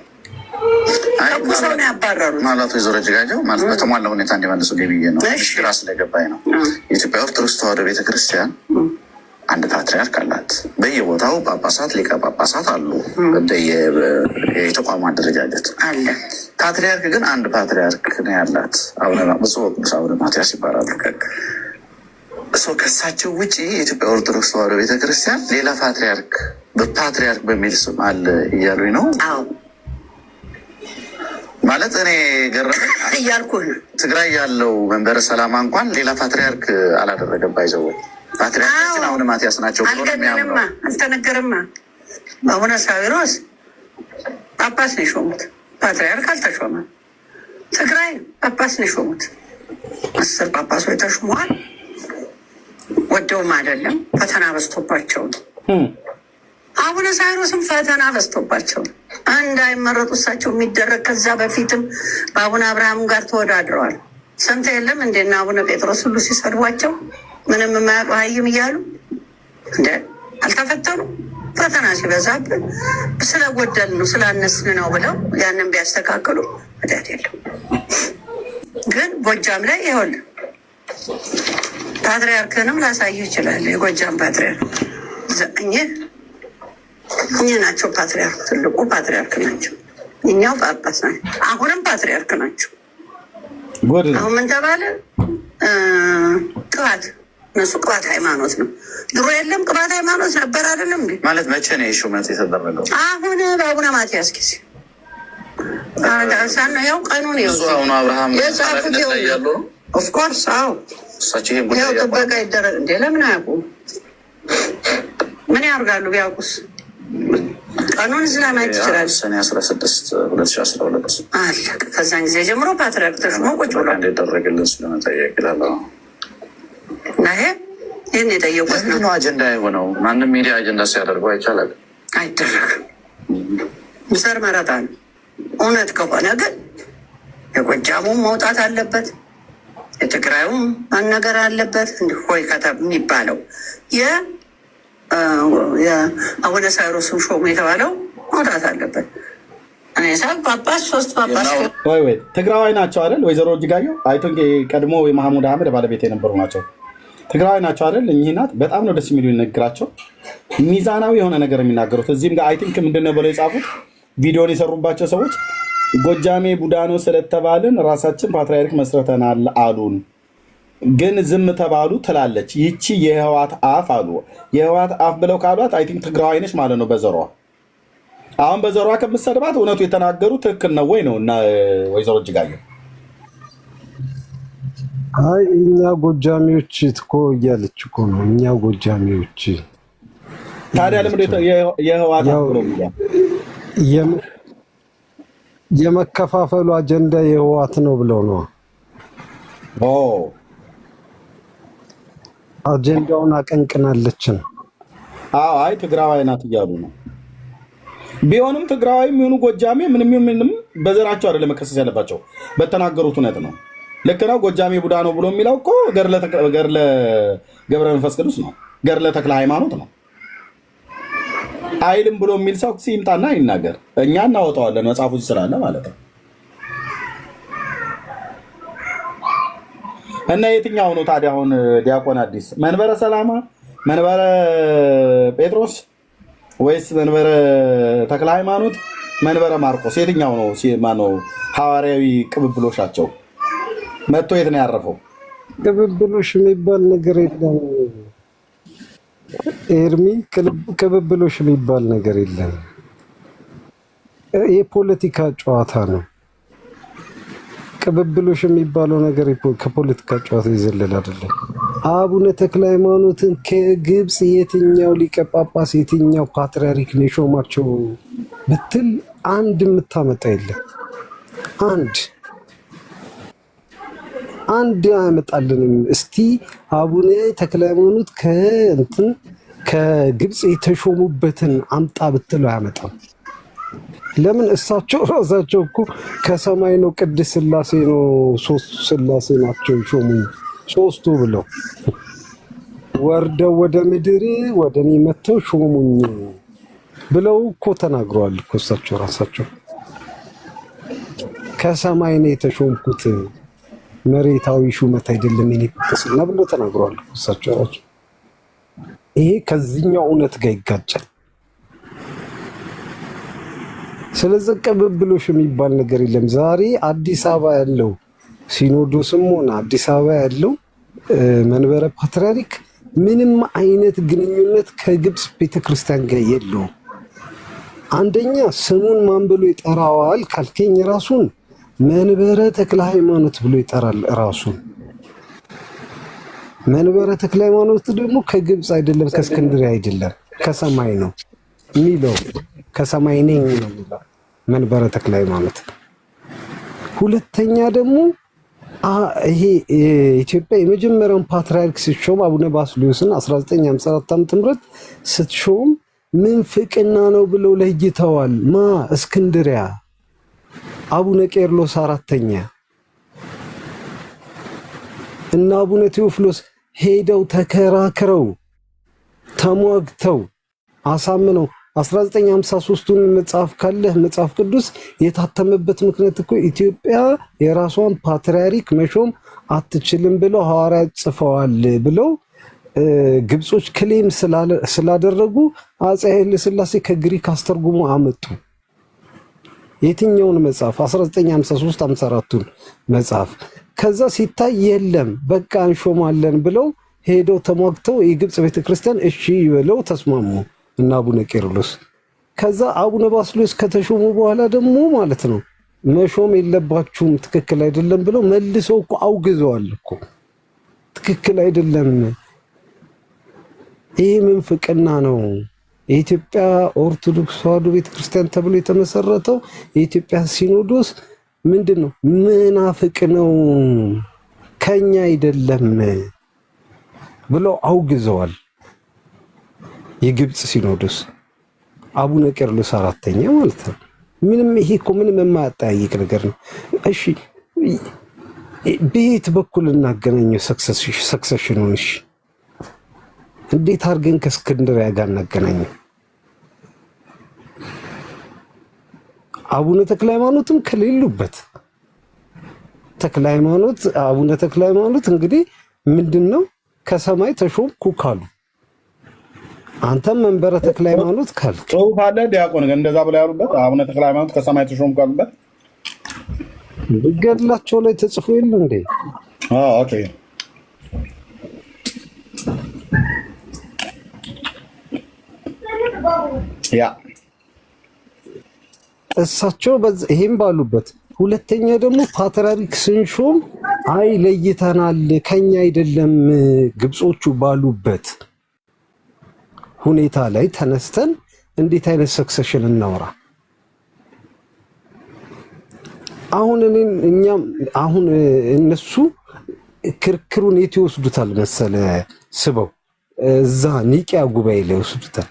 ሰው ነው ያባረሩት። ማለት ወይዘሮ እጅጋየሁ ማለት በተሟላ ሁኔታ እንዲመልሱ ብዬ ነው። ግራ ስለገባኝ ነው። የኢትዮጵያ ኦርቶዶክስ ተዋሕዶ ቤተክርስቲያን አንድ ፓትሪያርክ አላት። በየቦታው ጳጳሳት፣ ሊቀ ጳጳሳት አሉ። የተቋሙ አደረጃጀት አለ። ፓትሪያርክ ግን አንድ ፓትሪያርክ ነው ያላት። ብፁዕ ወቅዱስ አቡነ ማትያስ ይባላሉ። ከሳቸው ውጭ የኢትዮጵያ ኦርቶዶክስ ተዋሕዶ ቤተክርስቲያን ሌላ ፓትሪያርክ በፓትሪያርክ በሚል ስም አለ እያሉኝ ነው። ማለት እኔ ገረመኝ እያልኩህ ትግራይ ያለው መንበረ ሰላማ እንኳን ሌላ ፓትሪያርክ አላደረገም። ባይዘው ፓትሪያርካችን አቡነ ማትያስ ናቸው። አልተነገረማ። አቡነ ሳዊሮስ ጳጳስ ነው የሾሙት። ፓትርያርክ አልተሾመም። ትግራይ ጳጳስ ነው የሾሙት። 10 ጳጳሶች ተሾመዋል። ወደውም አይደለም፣ ፈተና በዝቶባቸው ነው። አቡነ ሳይሮስም ፈተና በዝቶባቸው ነው እንዳይመረጡ እሳቸው የሚደረግ። ከዛ በፊትም በአቡነ አብርሃም ጋር ተወዳድረዋል። ሰምተህ የለም እንዴና አቡነ ጴጥሮስ ሁሉ ሲሰድቧቸው ምንም የማያውቁ ሀይም እያሉ እንደ አልተፈተኑ። ፈተና ሲበዛብን ስለጎደል ነው ስላነስን ነው ብለው ያንን ቢያስተካክሉ መዳት የለም። ግን ጎጃም ላይ ይኸውልህ ፓትርያርክንም ላሳዩ ይችላል። የጎጃም ፓትርያርክ እኚህ ናቸው። ፓትርያርክ ትልቁ ፓትርያርክ ናቸው። እኛው ጳጳስ ናቸው። አሁንም ፓትርያርክ ናቸው። አሁን ምን ተባለ? ቅባት እነሱ ቅባት ሃይማኖት ነው። ድሮ የለም ቅባት ሃይማኖት ነበር አይደለም እንዴ? ማለት መቼ ነው ሹመት የተደረገው? አሁን በአቡነ ማትያስ ጊዜ ሳን ነው። ያው ቀኑን አሁን አብርሃም የጻፉት ኦፍኮርስ። አዎ ያው ጥበቃ ይደረግ እንዴ? ለምን አያውቁም? ምን ያደርጋሉ? ቢያውቁስ ቀኑን እዚህ ላይ ማየት ይችላል። ሰኔ 16 2012 አለቀ። ከዛን ጊዜ ጀምሮ ፓትርያርክ ተሾሞ ቁጭ ብሎ እንደደረገልን ስለመጠየቅ ይላል። ይሄ ይህን የጠየቁት ነው አጀንዳ የሆነው። ማንም ሚዲያ አጀንዳ ሲያደርገው አይቻላል። አይደረግም። ዘር መረጣ ነው። እውነት ከሆነ ግን የጎጃሙም መውጣት አለበት፣ የትግራዩም መነገር አለበት። እንዲህ ሆይ ከተማ የሚባለው የአቡነ ሳይሮስም ሾሙ የተባለው መውጣት አለበት። ጳጳስ 3 ጳጳስ ወይ ትግራዋይ ናቸው አይደል? ወይዘሮ እጅጋየሁ አይ ቲንክ ቀድሞ የማህሙድ አህመድ ባለቤት የነበሩ ናቸው። ትግራዋይ ናቸው አይደል? እኚህ ናት። በጣም ነው ደስ የሚሉ ንግግራቸው፣ ሚዛናዊ የሆነ ነገር የሚናገሩት። እዚህም ጋር አይ ቲንክ ምንድን ነው ብለው የጻፉት ቪዲዮን የሰሩባቸው ሰዎች ጎጃሜ ቡዳ ነው ስለተባልን ራሳችን ፓትርያርክ መስርተናል አሉን፣ ግን ዝም ተባሉ ትላለች ይቺ የህዋት አፍ አሉ። የህዋት አፍ ብለው ካሏት አይ ቲንክ ትግራዋይ ነች ማለት ነው በዘሯ። አሁን በዘሯ ከምትሰድባት እውነቱ የተናገሩ ትክክል ነው ወይ ነው? እና ወይዘሮ እጅጋየሁ አይ እኛ ጎጃሚዎች እኮ እያለች እኮ ነው። እኛ ጎጃሚዎች ታዲያ ለምንድን ነው የህዋት አፍ ብለው የመከፋፈሉ አጀንዳ የህዋት ነው ብለው ነው አጀንዳውን አቀንቅናለች ነው። አይ ትግራዋይ ናት እያሉ ነው። ቢሆንም ትግራዋይ የሚሆኑ ጎጃሜ ምንም በዘራቸው አይደለም መከሰስ ያለባቸው፣ በተናገሩት እውነት ነው። ልክ ነው። ጎጃሜ ቡዳ ነው ብሎ የሚለው እኮ ገድለ ገብረ መንፈስ ቅዱስ ነው፣ ገድለ ተክለ ሃይማኖት ነው። አይልም ብሎ የሚል ሰው ሲምጣና ይናገር፣ እኛ እናወጣዋለን መጽሐፉ ስላለ ማለት ነው። እና የትኛው ነው ታዲያ አሁን ዲያቆን አዲስ መንበረ ሰላማ፣ መንበረ ጴጥሮስ ወይስ መንበረ ተክለ ሃይማኖት፣ መንበረ ማርቆስ? የትኛው ነው ማነው ሐዋርያዊ ቅብብሎሻቸው? መጥቶ የት ነው ያረፈው? ቅብብሎሽ የሚባል ነገር የለም ኤርሚ፣ ቅብብሎሽ የሚባል ነገር የለም። የፖለቲካ ጨዋታ ነው። ቅብብሎሽ የሚባለው ነገር ከፖለቲካ ጨዋታ ይዘለል አይደለም። አቡነ ተክለ ሃይማኖትን ከግብፅ የትኛው ሊቀ ጳጳስ የትኛው ፓትርያርክ ነው የሾማቸው ብትል አንድ የምታመጣ የለም። አንድ አያመጣልንም። እስቲ አቡነ ተክለ ሃይማኖት ከግብፅ የተሾሙበትን አምጣ ብትለው አያመጣም። ለምን? እሳቸው ራሳቸው እኮ ከሰማይ ነው፣ ቅድስት ሥላሴ ነው፣ 3 ሥላሴ ናቸው ሾሙ 3ቱ ብለው ወርደው ወደ ምድር ወደ እኔ መጥተው ሾሙኝ ብለው እኮ ተናግረዋል እኮ እሳቸው ራሳቸው። ከሰማይ ነው የተሾምኩት መሬታዊ ሹመት አይደለም የኔ ቅስና ብለው ተናግረዋል እሳቸው ራሳቸው። ይሄ ከዚህኛው እውነት ጋር ይጋጫል። ስለዚህ ቅብብሎሽ የሚባል ነገር የለም። ዛሬ አዲስ አበባ ያለው ሲኖዶስም ሆነ አዲስ አበባ ያለው መንበረ ፓትርያርክ ምንም አይነት ግንኙነት ከግብፅ ቤተክርስቲያን ጋር የለውም። አንደኛ ስሙን ማን ብሎ ይጠራዋል ካልከኝ ራሱን መንበረ ተክለ ሃይማኖት ብሎ ይጠራል ራሱን። መንበረ ተክለ ሃይማኖት ደግሞ ከግብፅ አይደለም፣ ከእስክንድርያ አይደለም፣ ከሰማይ ነው የሚለው። ከሰማይ ነኝ ነው የሚለው። መንበረ ተክለ ሃይማኖት። ሁለተኛ ደግሞ ይሄ ኢትዮጵያ የመጀመሪያውን ፓትርያርክ ስትሾም አቡነ ባስልዮስን 1954 ዓ.ም ስትሾም ምንፍቅና ነው ብለው ለይተዋል። እስክንድሪያ አቡነ ቄርሎስ አራተኛ እና አቡነ ቴዎፍሎስ ሄደው ተከራክረው ተሟግተው አሳምነው 1953ቱን መጽሐፍ ካለህ መጽሐፍ ቅዱስ የታተመበት ምክንያት እኮ ኢትዮጵያ የራሷን ፓትርያርክ መሾም አትችልም ብለው ሐዋርያት ጽፈዋል ብለው ግብጾች ክሌም ስላደረጉ አፄ ኃይለ ሥላሴ ከግሪክ አስተርጉሞ አመጡ። የትኛውን መጽሐፍ? 1953 54ቱን መጽሐፍ። ከዛ ሲታይ የለም በቃ እንሾማለን ብለው ሄደው ተሟግተው የግብጽ ቤተክርስቲያን እሺ ብለው ተስማሙ እና አቡነ ቄርሎስ። ከዛ አቡነ ባስልዮስ ከተሾሙ በኋላ ደግሞ ማለት ነው መሾም የለባችሁም ትክክል አይደለም ብለው መልሰው እኮ አውግዘዋል እኮ። ትክክል አይደለም፣ ይሄ ምንፍቅና ነው። የኢትዮጵያ ኦርቶዶክስ ተዋሕዶ ቤተክርስቲያን ተብሎ የተመሰረተው የኢትዮጵያ ሲኖዶስ ምንድነው? ምናፍቅ ነው፣ ከኛ አይደለም ብለው አውግዘዋል። የግብጽ ሲኖዶስ አቡነ ቄርሎስ አራተኛ ማለት ነው። ምንም ይሄ እኮ ምንም የማያጠያይቅ ነገር ነው። እሺ በየት በኩል እናገናኘው ሰክሰሽኑን? እሺ እንዴት አድርገን ከእስክንድርያ ጋር እናገናኘው? አቡነ ተክለ ሃይማኖትም ከሌሉበት አቡነ ተክለ ሃይማኖት እንግዲህ ምንድነው ከሰማይ ተሾምኩ ካሉ አንተም መንበረ ተክለ ሃይማኖት ካልክ ጽሑፍ አለ ዲያቆን እንደዛ ብለው ያሉበት አቡነ ተክለ ሃይማኖት ከሰማይ ተሾምኩ ካሉበት ገድላቸው ላይ ተጽፎ የለ እንዴ? ኦኬ ያ እሳቸው ይሄም ባሉበት። ሁለተኛ ደግሞ ፓትርያርክ ስንሾም አይ ለይተናል ከኛ አይደለም ግብጾቹ ባሉበት ሁኔታ ላይ ተነስተን እንዴት አይነት ሰክሰሽን እናወራ? አሁን እነሱ ክርክሩን የት ይወስዱታል መሰለ ስበው እዛ ኒቂያ ጉባኤ ላይ ይወስዱታል።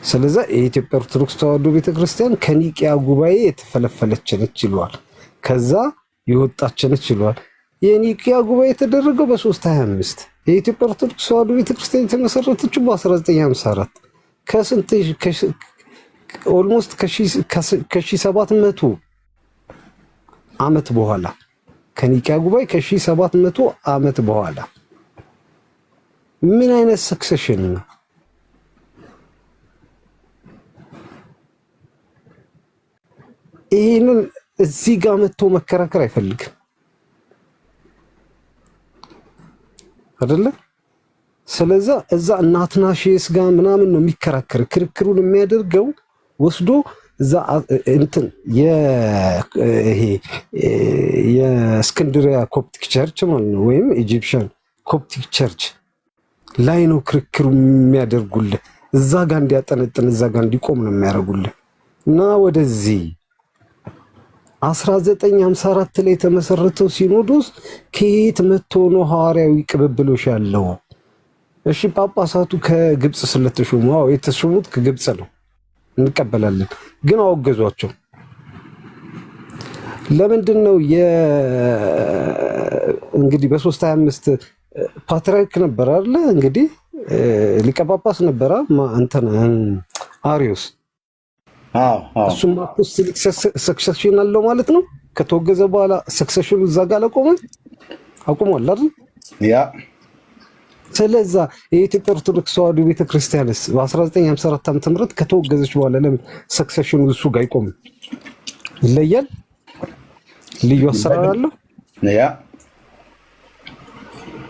ስለዚህ የኢትዮጵያ ኦርቶዶክስ ተዋሕዶ ቤተክርስቲያን ከኒቂያ ጉባኤ የተፈለፈለች ነች ይሏል። ከዛ የወጣች ነች ይሏል። የኒቂያ ጉባኤ የተደረገው በ325 የኢትዮጵያ ኦርቶዶክስ ተዋሕዶ ቤተክርስቲያን የተመሰረተችው በ1954 ከስንት ኦልሞስት ከ1700 ዓመት በኋላ ከኒቂያ ጉባኤ ከ1700 ዓመት በኋላ ምን አይነት ሰክሰሽን ነው? ይሄንን እዚህ ጋር መጥቶ መከራከር አይፈልግም አይደለ? ስለዛ እዛ እናትናሽስ ጋር ምናምን ነው የሚከራከር። ክርክሩን የሚያደርገው ወስዶ እዛ እንትን ይሄ የእስክንድሪያ ኮፕቲክ ቸርች ማለት ነው ወይም ኢጂፕሽያን ኮፕቲክ ቸርች ላይ ነው ክርክሩ የሚያደርጉልህ። እዛ ጋር እንዲያጠነጥን እዛ ጋር እንዲቆም ነው የሚያደርጉልህ። እና ወደዚህ 1954 ላይ የተመሰረተው ሲኖዶስ ከየት መጥቶ ነው ሐዋርያዊ ቅብብሎሽ ያለው? እሺ ጳጳሳቱ ከግብጽ ስለተሾሙ የተሾሙት ከግብጽ ነው እንቀበላለን፣ ግን አወገዟቸው። ለምንድን ነው እንግዲህ በ325 ፓትርያርክ ነበር አይደለ? እንግዲህ ሊቀ ጳጳስ ነበረ እንትን አሪዮስ። እሱም አፖስቶሊክ ሰክሰሽን አለው ማለት ነው። ከተወገዘ በኋላ ሰክሰሽኑ እዛ ጋር አቁሟል አይደል? ያ ስለዛ የኢትዮጵያ ኦርቶዶክስ ተዋሕዶ ቤተክርስቲያንስ በ1954 ዓ.ም ከተወገዘች በኋላ ለምን ሰክሰሽኑ እሱ ጋር አይቆምም? ይለያል። ልዩ አሰራር አለው። ያ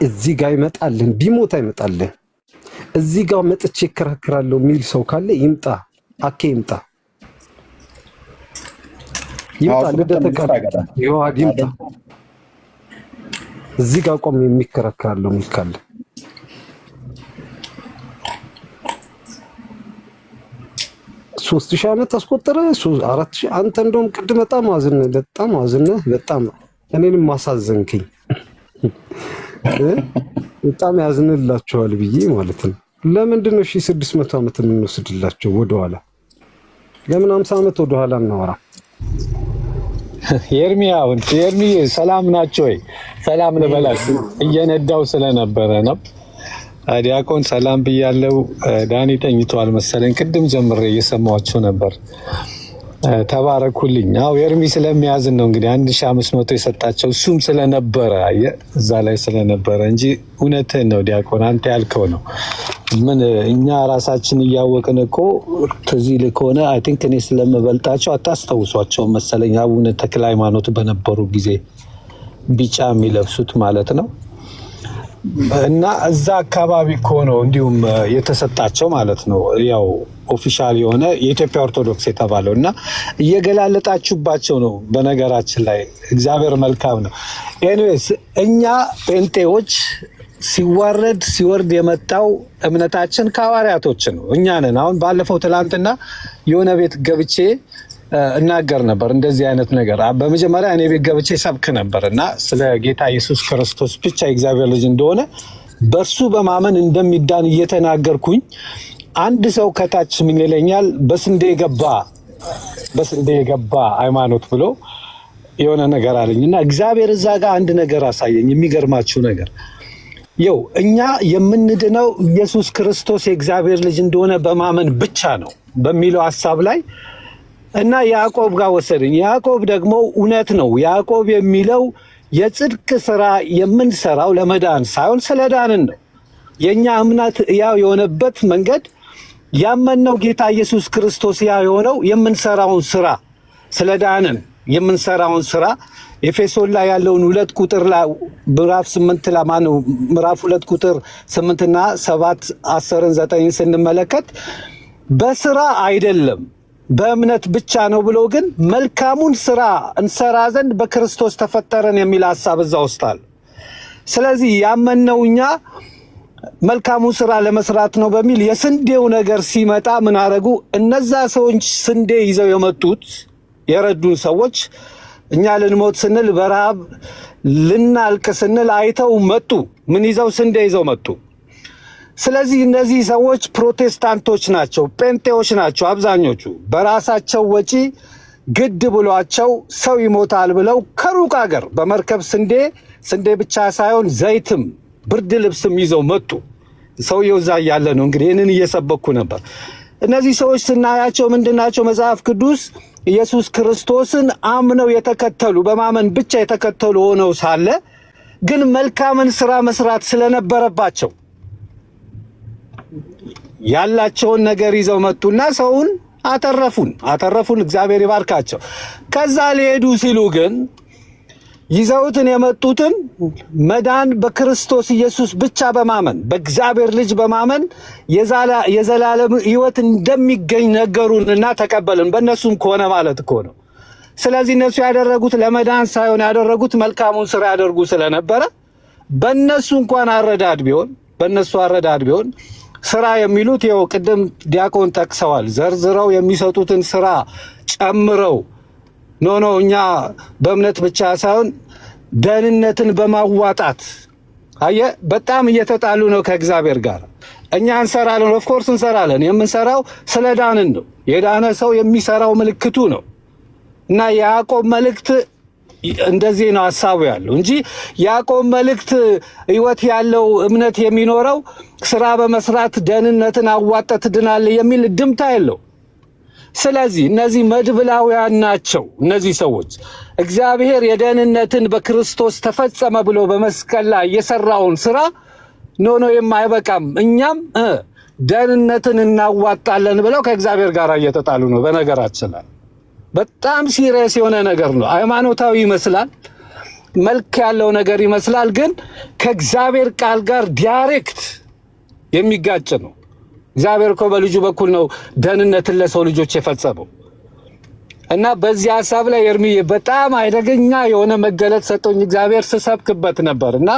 እዚህ ጋር ይመጣልን፣ ቢሞት አይመጣልን። እዚህ ጋር መጥቼ እከራከራለሁ የሚል ሰው ካለ ይምጣ፣ አኬ ይምጣ፣ ይዋድ ይምጣ። እዚህ ጋር ቆም የሚከራከራለሁ የሚል ካለ 3000 ዓመት አስቆጠረ 4000 አንተ እንደውም ቅድም በጣም አዝነህ በጣም እኔንም ማሳዘንከኝ በጣም ያዝንላቸዋል ብዬ ማለት ነው። ለምንድን ነው 600 ዓመት የምንወስድላቸው ወደኋላ? ለምን 50 ዓመት ወደኋላ እናወራ? ኤርሚያውን ሰላም ናቸው ወይ? ሰላም ልበላችሁ እየነዳው ስለነበረ ነው። ዲያቆን ሰላም ብያለው። ዳኒ ተኝቷል መሰለኝ፣ ቅድም ጀምሬ እየሰማኋቸው ነበር። ተባረኩልኝ። አው ኤርሚ ስለሚያዝን ነው እንግዲህ 1500 የሰጣቸው እሱም ስለነበረ እዛ ላይ ስለነበረ እንጂ እውነትህን ነው ዲያቆን፣ አንተ ያልከው ነው። ምን እኛ ራሳችን እያወቅን እኮ ከዚህ ልኮነ አይ ቲንክ እኔ ስለምበልጣቸው አታስተውሷቸው መሰለኝ። አቡነ ተክለ ሃይማኖት በነበሩ ጊዜ ቢጫ የሚለብሱት ማለት ነው። እና እዛ አካባቢ እኮ ነው እንዲሁም የተሰጣቸው ማለት ነው። ያው ኦፊሻል የሆነ የኢትዮጵያ ኦርቶዶክስ የተባለው እና እየገላለጣችሁባቸው ነው። በነገራችን ላይ እግዚአብሔር መልካም ነው። ኤኒዌይስ እኛ ጴንጤዎች ሲወርድ የመጣው እምነታችን ከሐዋርያቶች ነው። እኛ ነን። አሁን ባለፈው ትላንትና የሆነ ቤት ገብቼ እናገር ነበር እንደዚህ አይነት ነገር። በመጀመሪያ እኔ ቤት ገብቼ ሰብክ ነበር እና ስለ ጌታ ኢየሱስ ክርስቶስ ብቻ የእግዚአብሔር ልጅ እንደሆነ በእርሱ በማመን እንደሚዳን እየተናገርኩኝ አንድ ሰው ከታች ምን ይለኛል? በስንዴ የገባ ሃይማኖት ብሎ የሆነ ነገር አለኝና እግዚአብሔር እዛ ጋር አንድ ነገር አሳየኝ። የሚገርማችሁ ነገር ይኸው እኛ የምንድነው ኢየሱስ ክርስቶስ የእግዚአብሔር ልጅ እንደሆነ በማመን ብቻ ነው በሚለው ሐሳብ ላይ እና ያዕቆብ ጋር ወሰደኝ። ያዕቆብ ደግሞ እውነት ነው። ያዕቆብ የሚለው የጽድቅ ስራ የምንሰራው ለመዳን ሳይሆን ስለዳንን ነው። የኛ እምነት ያው የሆነበት መንገድ ያመነው ጌታ ኢየሱስ ክርስቶስ ያው የሆነው የምንሰራውን ስራ ስለዳንን የምንሰራውን ስራ ኤፌሶን ላይ ያለውን 2 ቁጥር ላይ ምዕራፍ 8 ላይ ማነው ምዕራፍ 2 ቁጥር 8 እና 7 10 9 ስንመለከት በስራ አይደለም በእምነት ብቻ ነው ብሎ ግን መልካሙን ስራ እንሰራ ዘንድ በክርስቶስ ተፈጠረን የሚል ሐሳብ እዛ ውስጥ አለ። ስለዚህ ያመነው እኛ መልካሙን ስራ ለመስራት ነው በሚል የስንዴው ነገር ሲመጣ ምን አረጉ? እነዛ ሰዎች ስንዴ ይዘው የመጡት የረዱን ሰዎች እኛ ልንሞት ስንል በረሃብ ልናልቅ ስንል አይተው መጡ። ምን ይዘው? ስንዴ ይዘው መጡ። ስለዚህ እነዚህ ሰዎች ፕሮቴስታንቶች ናቸው፣ ጴንጤዎች ናቸው። አብዛኞቹ በራሳቸው ወጪ ግድ ብሏቸው ሰው ይሞታል ብለው ከሩቅ ሀገር በመርከብ ስንዴ ብቻ ሳይሆን ዘይትም ብርድ ልብስም ይዘው መጡ። ሰውየው እዛ ያለ ነው እንግዲህ ይህንን እየሰበኩ ነበር። እነዚህ ሰዎች ስናያቸው ምንድናቸው? መጽሐፍ ቅዱስ ኢየሱስ ክርስቶስን አምነው የተከተሉ በማመን ብቻ የተከተሉ ሆነው ሳለ ግን መልካምን ስራ መስራት ስለነበረባቸው ያላቸውን ነገር ይዘው መጡና ሰውን አተረፉን። እግዚአብሔር ይባርካቸው። ከዛ ሊሄዱ ሲሉ ግን ይዘውትን የመጡትን መዳን በክርስቶስ ኢየሱስ ብቻ በማመን በእግዚአብሔር ልጅ በማመን የዘላለም ሕይወት እንደሚገኝ ነገሩንና ተቀበልን። በእነሱም ከሆነ ማለት እኮ ነው። ስለዚህ እነሱ ያደረጉት ለመዳን ሳይሆን ያደረጉት መልካሙን ስራ ያደርጉ ስለነበረ በእነሱ እንኳን አረዳድ ቢሆን ስራ የሚሉት ይኸው ቅድም ዲያቆን ጠቅሰዋል። ዘርዝረው የሚሰጡትን ስራ ጨምረው ኖ እኛ በእምነት ብቻ ሳይሆን ደህንነትን በማዋጣት በጣም እየተጣሉ ነው ከእግዚአብሔር ጋር። እኛ እንሰራለን፣ ኦፍኮርስ እንሰራለን። የምንሰራው ስለ ዳንን ነው። የዳነ ሰው የሚሰራው ምልክቱ ነው። እና ያዕቆብ መልእክት እንደዚህ ነው ሐሳቡ ያለው እንጂ ያዕቆብ መልእክት ህይወት ያለው እምነት የሚኖረው ስራ በመስራት ደህንነትን አዋጣት ድናል የሚል ድምታ የለው። ስለዚህ እነዚህ መድብላውያን ናቸው። እነዚህ ሰዎች እግዚአብሔር የደህንነትን በክርስቶስ ተፈጸመ ብሎ በመስቀል ላይ የሰራውን ስራ ኖ የማይበቃም እኛም ደህንነትን እናዋጣለን ብለው ከእግዚአብሔር ጋር እየተጣሉ ነው። በነገራችን ላይ በጣም ሲሪየስ የሆነ ነገር ነው። ሃይማኖታዊ ይመስላል፣ መልክ ያለው ነገር ይመስላል፣ ግን ከእግዚአብሔር ቃል ጋር ዳይሬክት የሚጋጭ ነው። እግዚአብሔር እኮ በልጁ በኩል ነው ደህንነትን ለሰው ልጆች የፈጸመው። እና በዚህ ሐሳብ ላይ ኤርሚዬ በጣም አደገኛ የሆነ መገለጥ ሰጠኝ እግዚአብሔር ስሰብክበት ነበር። እና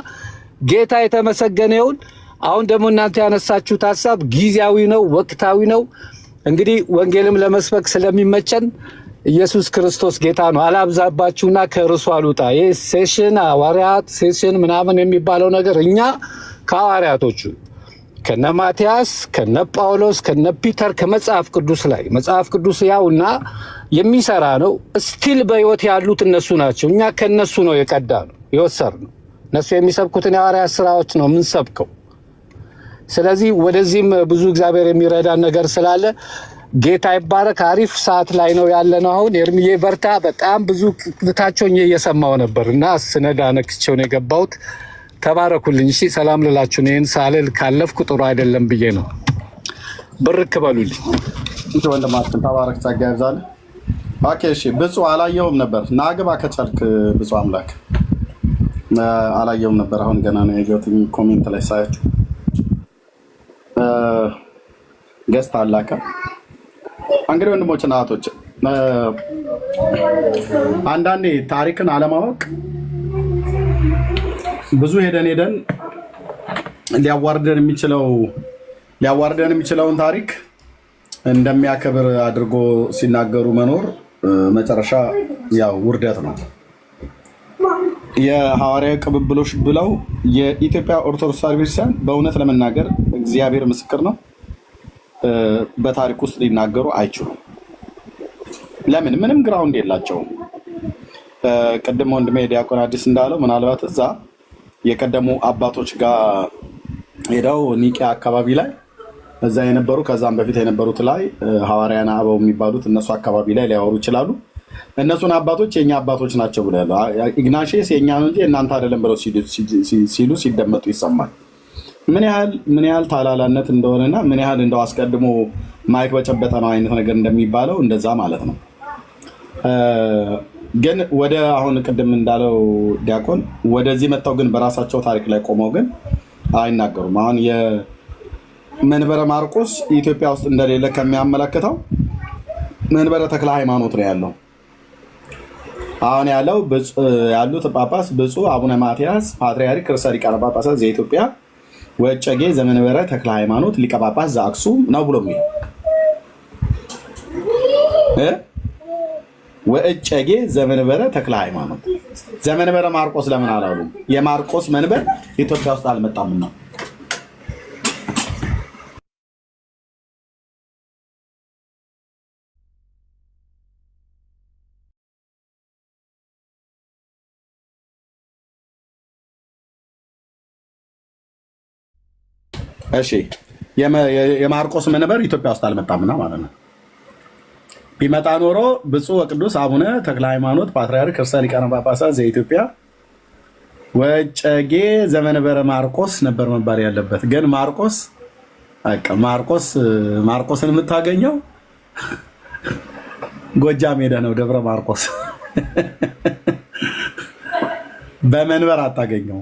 ጌታ የተመሰገነ ይሁን። አሁን ደግሞ እናንተ ያነሳችሁት ሐሳብ ጊዜያዊ ነው፣ ወቅታዊ ነው። እንግዲህ ወንጌልም ለመስበክ ስለሚመቸን ኢየሱስ ክርስቶስ ጌታ ነው። አላብዛባችሁና ከርሱ አልውጣ። ይሄ ሴሽን ሐዋርያት ሴሽን ምናምን የሚባለው ነገር እኛ ከሐዋርያቶቹ ከነ ማቲያስ ከነ ጳውሎስ ከነ ፒተር ከመጽሐፍ ቅዱስ ላይ መጽሐፍ ቅዱስ ያውና የሚሰራ ነው። ስቲል በህይወት ያሉት እነሱ ናቸው። እኛ ከነሱ ነው የቀዳ ነው የወሰድነው። እነሱ የሚሰብኩትን የሐዋርያት ስራዎች ነው የምንሰብከው። ስለዚህ ወደዚህም ብዙ እግዚአብሔር የሚረዳን ነገር ስላለ ጌታ ይባረክ። አሪፍ ሰዓት ላይ ነው ያለነው። አሁን ኤርሚዬ በርታ። በጣም ብዙ ክፍታቸውን እየሰማው ነበር እና ስነዳ ነክቼው ነው የገባሁት። ተባረኩልኝ። እሺ ሰላም ልላችሁ ነው። ይሄን ሳልል ካለፍኩ ጥሩ አይደለም ብዬ ነው። ብርክ በሉልኝ። እንት ወንድማችን ተባረክ። ጸጋ ይብዛል። ኦኬ እሺ። ብፁዕ አላየውም ነበር። ናግባ ከቻልክ ብፁዕ አምላክ አላየውም ነበር። አሁን ገና ነው ያየሁት ኮሜንት ላይ ሳያችሁ ገስት አላከ። እንግዲህ ወንድሞችና እህቶች አንዳንዴ ታሪክን አለማወቅ ብዙ ሄደን ሊያዋርደን የሚችለውን ታሪክ እንደሚያከብር አድርጎ ሲናገሩ መኖር መጨረሻ ያው ውርደት ነው። የሐዋርያዊ ቅብብሎሽ ብለው የኢትዮጵያ ኦርቶዶክስ ተዋሕዶ ቤተክርስቲያን በእውነት ለመናገር እግዚአብሔር ምስክር ነው፣ በታሪክ ውስጥ ሊናገሩ አይችሉም። ለምን? ምንም ግራውንድ የላቸውም። ቅድም ወንድሜ ዲያቆን አዲስ እንዳለው ምናልባት እዛ የቀደሙ አባቶች ጋር ሄደው ኒቂያ አካባቢ ላይ እዛ የነበሩ ከዛም በፊት የነበሩት ላይ ሐዋርያና አበው የሚባሉት እነሱ አካባቢ ላይ ሊያወሩ ይችላሉ። እነሱን አባቶች የኛ አባቶች ናቸው ብለው ያለው ኢግናሽስ የኛ ነው እንጂ እናንተ አይደለም ብለው ሲሉ ሲደመጡ ይሰማል። ምን ያህል ታላላነት እንደሆነና ምን ያህል እንደው አስቀድሞ ማይክ በጨበጠ ነው አይነት ነገር እንደሚባለው እንደዛ ማለት ነው። ግን ወደ አሁን ቅድም እንዳለው ዲያቆን ወደዚህ መጥተው ግን በራሳቸው ታሪክ ላይ ቆመው ግን አይናገሩም። አሁን የመንበረ ማርቆስ ኢትዮጵያ ውስጥ እንደሌለ ከሚያመለክተው መንበረ ተክለ ሃይማኖት ነው ያለው። አሁን ያሉት ጳጳስ ብፁዕ አቡነ ማትያስ ፓትርያርክ ርዕሰ ሊቃነ ጳጳሳት ዘኢትዮጵያ ወእጨጌ ዘመንበረ ተክለ ሃይማኖት ሊቀ ጳጳስ ዘአክሱም ነው ብሎ የሚለው ወእጨጌ ዘመንበረ ተክለ ሃይማኖት። ዘመንበረ ማርቆስ ለምን አላሉ? የማርቆስ መንበር ኢትዮጵያ ውስጥ አልመጣምና። እሺ የማርቆስ መንበር ኢትዮጵያ ውስጥ አልመጣምና ማለት ነው። ቢመጣ ኖሮ ብፁዕ ወቅዱስ አቡነ ተክለ ሃይማኖት ፓትርያርክ ርዕሰ ሊቃነ ጳጳሳት ዘኢትዮጵያ ወእጨጌ ዘመንበረ ማርቆስ ነበር መባል ያለበት። ግን ማርቆስን የምታገኘው ጎጃም ሄደህ ነው። ደብረ ማርቆስ በመንበር አታገኘው።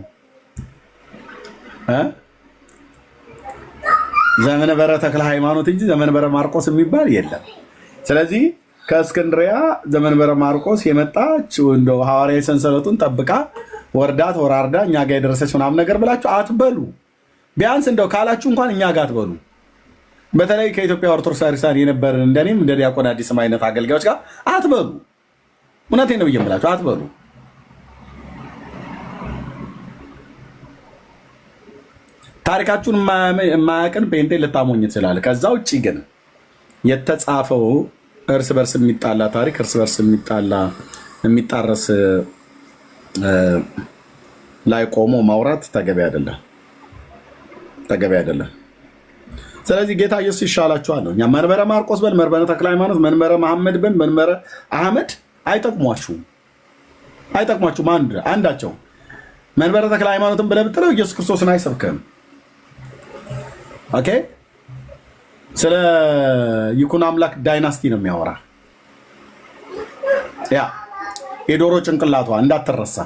ዘመንበረ ተክለ ሃይማኖት እንጂ ዘመንበረ ማርቆስ የሚባል የለም። ስለዚህ ከእስክንድሪያ ዘመንበረ ማርቆስ የመጣች እንደው ሐዋርያዊ ሰንሰለቱን ጠብቃ ወርዳ ተወራርዳ እኛ ጋር የደረሰች ምናምን ነገር ብላችሁ አትበሉ። ቢያንስ እንደው ካላችሁ እንኳን እኛ ጋር አትበሉ። በተለይ ከኢትዮጵያ ኦርቶዶክስ ክርስቲያን የነበርን እንደኔም እንደ ዲያቆን አዲስም አይነት አገልጋዮች ጋር አትበሉ። እውነቴን ነው ብዬምላችሁ አትበሉ። ታሪካችሁን የማያውቅን ፔንቴ ልታሞኝ ትችላለህ። ከዛ ውጭ ግን የተጻፈው እርስ በርስ የሚጣላ ታሪክ እርስ በርስ የሚጣረስ ላይ ቆሞ ማውራት ተገቢ አይደለም። ስለዚህ ጌታ ኢየሱስ ይሻላችኋል ነው። እኛ መንበረ ማርቆስ በል፣ መንበረ ተክለ ሃይማኖት፣ መንበረ መሐመድ በል፣ መንበረ አህመድ አይጠቅሟችሁም። አንዳቸው መንበረ ተክለ ሃይማኖትን ብለህ ብትለው ኢየሱስ ክርስቶስን አይሰብክም። ኦኬ፣ ስለ ይኩን አምላክ ዳይናስቲ ነው የሚያወራ። ያ የዶሮ ጭንቅላቷ እንዳትረሳ።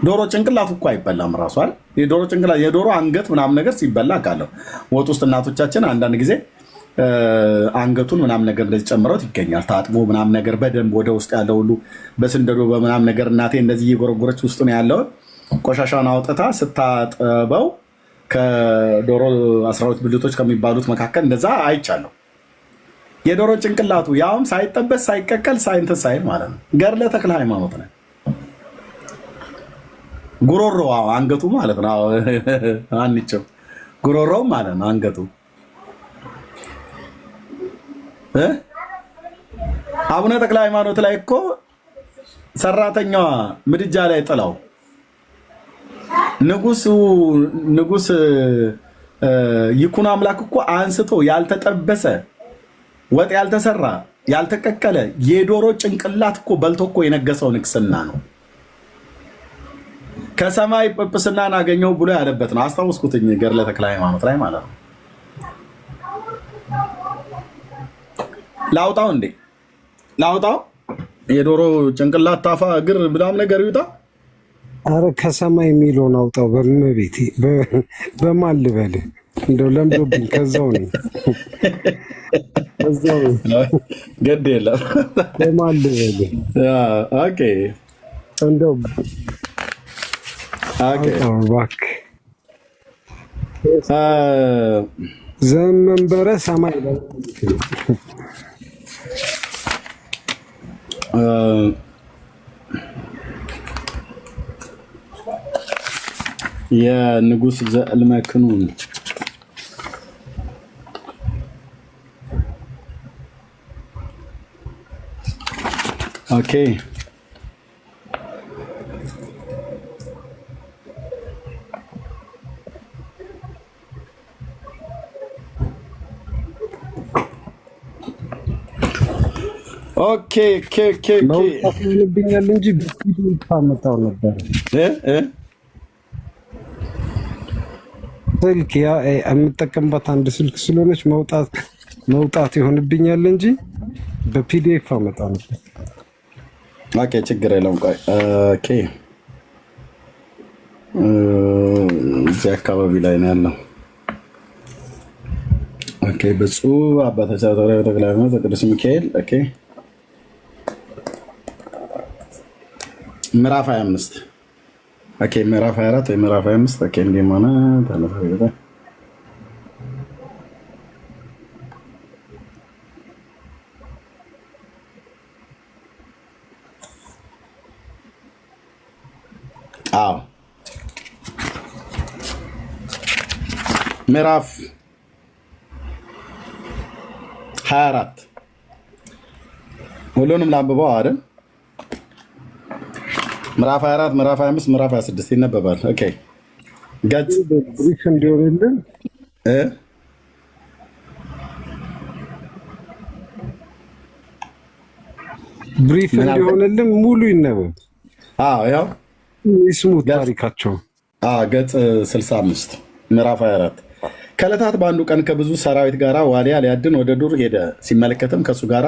ዶሮ ጭንቅላቱ እኮ አይበላም ራሱ አይደል? የዶሮ ጭንቅላት የዶሮ አንገት ምናምን ነገር ሲበላ አውቃለሁ። ወጥ ውስጥ እናቶቻችን አንዳንድ ጊዜ አንገቱን ምናምን ነገር እንደዚህ ጨምረውት ይገኛል። ታጥቦ ምናምን ነገር በደንብ ወደ ውስጥ ያለው ሁሉ በስንደዶ በምናምን ነገር እናቴ እንደዚህ እየጎረጎረች ውስጥ ነው ያለውን ቆሻሻውን አውጥታ ስታጥበው ከዶሮ 12 ብልቶች ከሚባሉት መካከል እንደዛ አይቻለሁ። የዶሮ ጭንቅላቱ ያውም ሳይጠበስ ሳይቀቀል ሳይንት ሳይል ማለት ነው። ገድለ ተክለ ሃይማኖት ነው። ጉሮሮ አንገቱ ማለት ነው። አንቸው ጉሮሮው ማለት ነው አንገቱ። አቡነ ተክለ ሃይማኖት ላይ እኮ ሰራተኛዋ ምድጃ ላይ ጥላው ንጉስ ይኩኖ አምላክ እኮ አንስቶ ያልተጠበሰ ወጥ ያልተሰራ ያልተቀቀለ የዶሮ ጭንቅላት እኮ በልቶ እኮ የነገሰው ንግስና ነው። ከሰማይ ጵጵስናን አገኘው ብሎ ያለበት ነው። አስታውስኩትኝ ገድለ ተክለ ሃይማኖት ላይ ማለት ነው። ላውጣው እንዴ ላውጣው? የዶሮ ጭንቅላት ታፋ እግር ብላም ነገር ይውጣ። አረ ከሰማይ የሚለውን አውጣው። በመቤቴ በማን ልበል እንደው ለምዶብኝ ከዛው ነው ግድ የለም በማን ልበል። ኦኬ እንደው እባክህ ዘመንበረ ሰማይ የንጉስ ዘእልመክኑን ኦኬ ኦኬ ይልብኛል እንጂ ታመጣው ነበር ስልክ ያ የምጠቀምባት አንድ ስልክ ስለሆነች መውጣት ይሆንብኛል እንጂ በፒዲኤፍ አመጣው ነበር። ኦኬ ችግር የለውም። ቆይ ኦኬ እዚህ አካባቢ ላይ ነው ያለው። ኦኬ ብፁዕ አባታችን ተክለ ሃይማኖት ቅዱስ ሚካኤል ኦኬ ምዕራፍ 25 ኦኬ ምዕራፍ 24 ወይ ምዕራፍ 25 ኦኬ እንደማና ተነፈረ ምዕራፍ 24 ሁሉንም ላንብበው አይደል? ምዕራፍ 24 ምዕራፍ 25 ምዕራፍ 26 ይነበባል። ኦኬ ገጽ ብሪፍ እንዲሆንልን ብሪፍ እንዲሆንልን ሙሉ ይነበብ። ያው ይስሙት ታሪካቸው። ገጽ 65 ምዕራፍ 24 ከዕለታት በአንዱ ቀን ከብዙ ሰራዊት ጋር ዋሊያ ሊያድን ወደ ዱር ሄደ። ሲመለከትም ከእሱ ጋር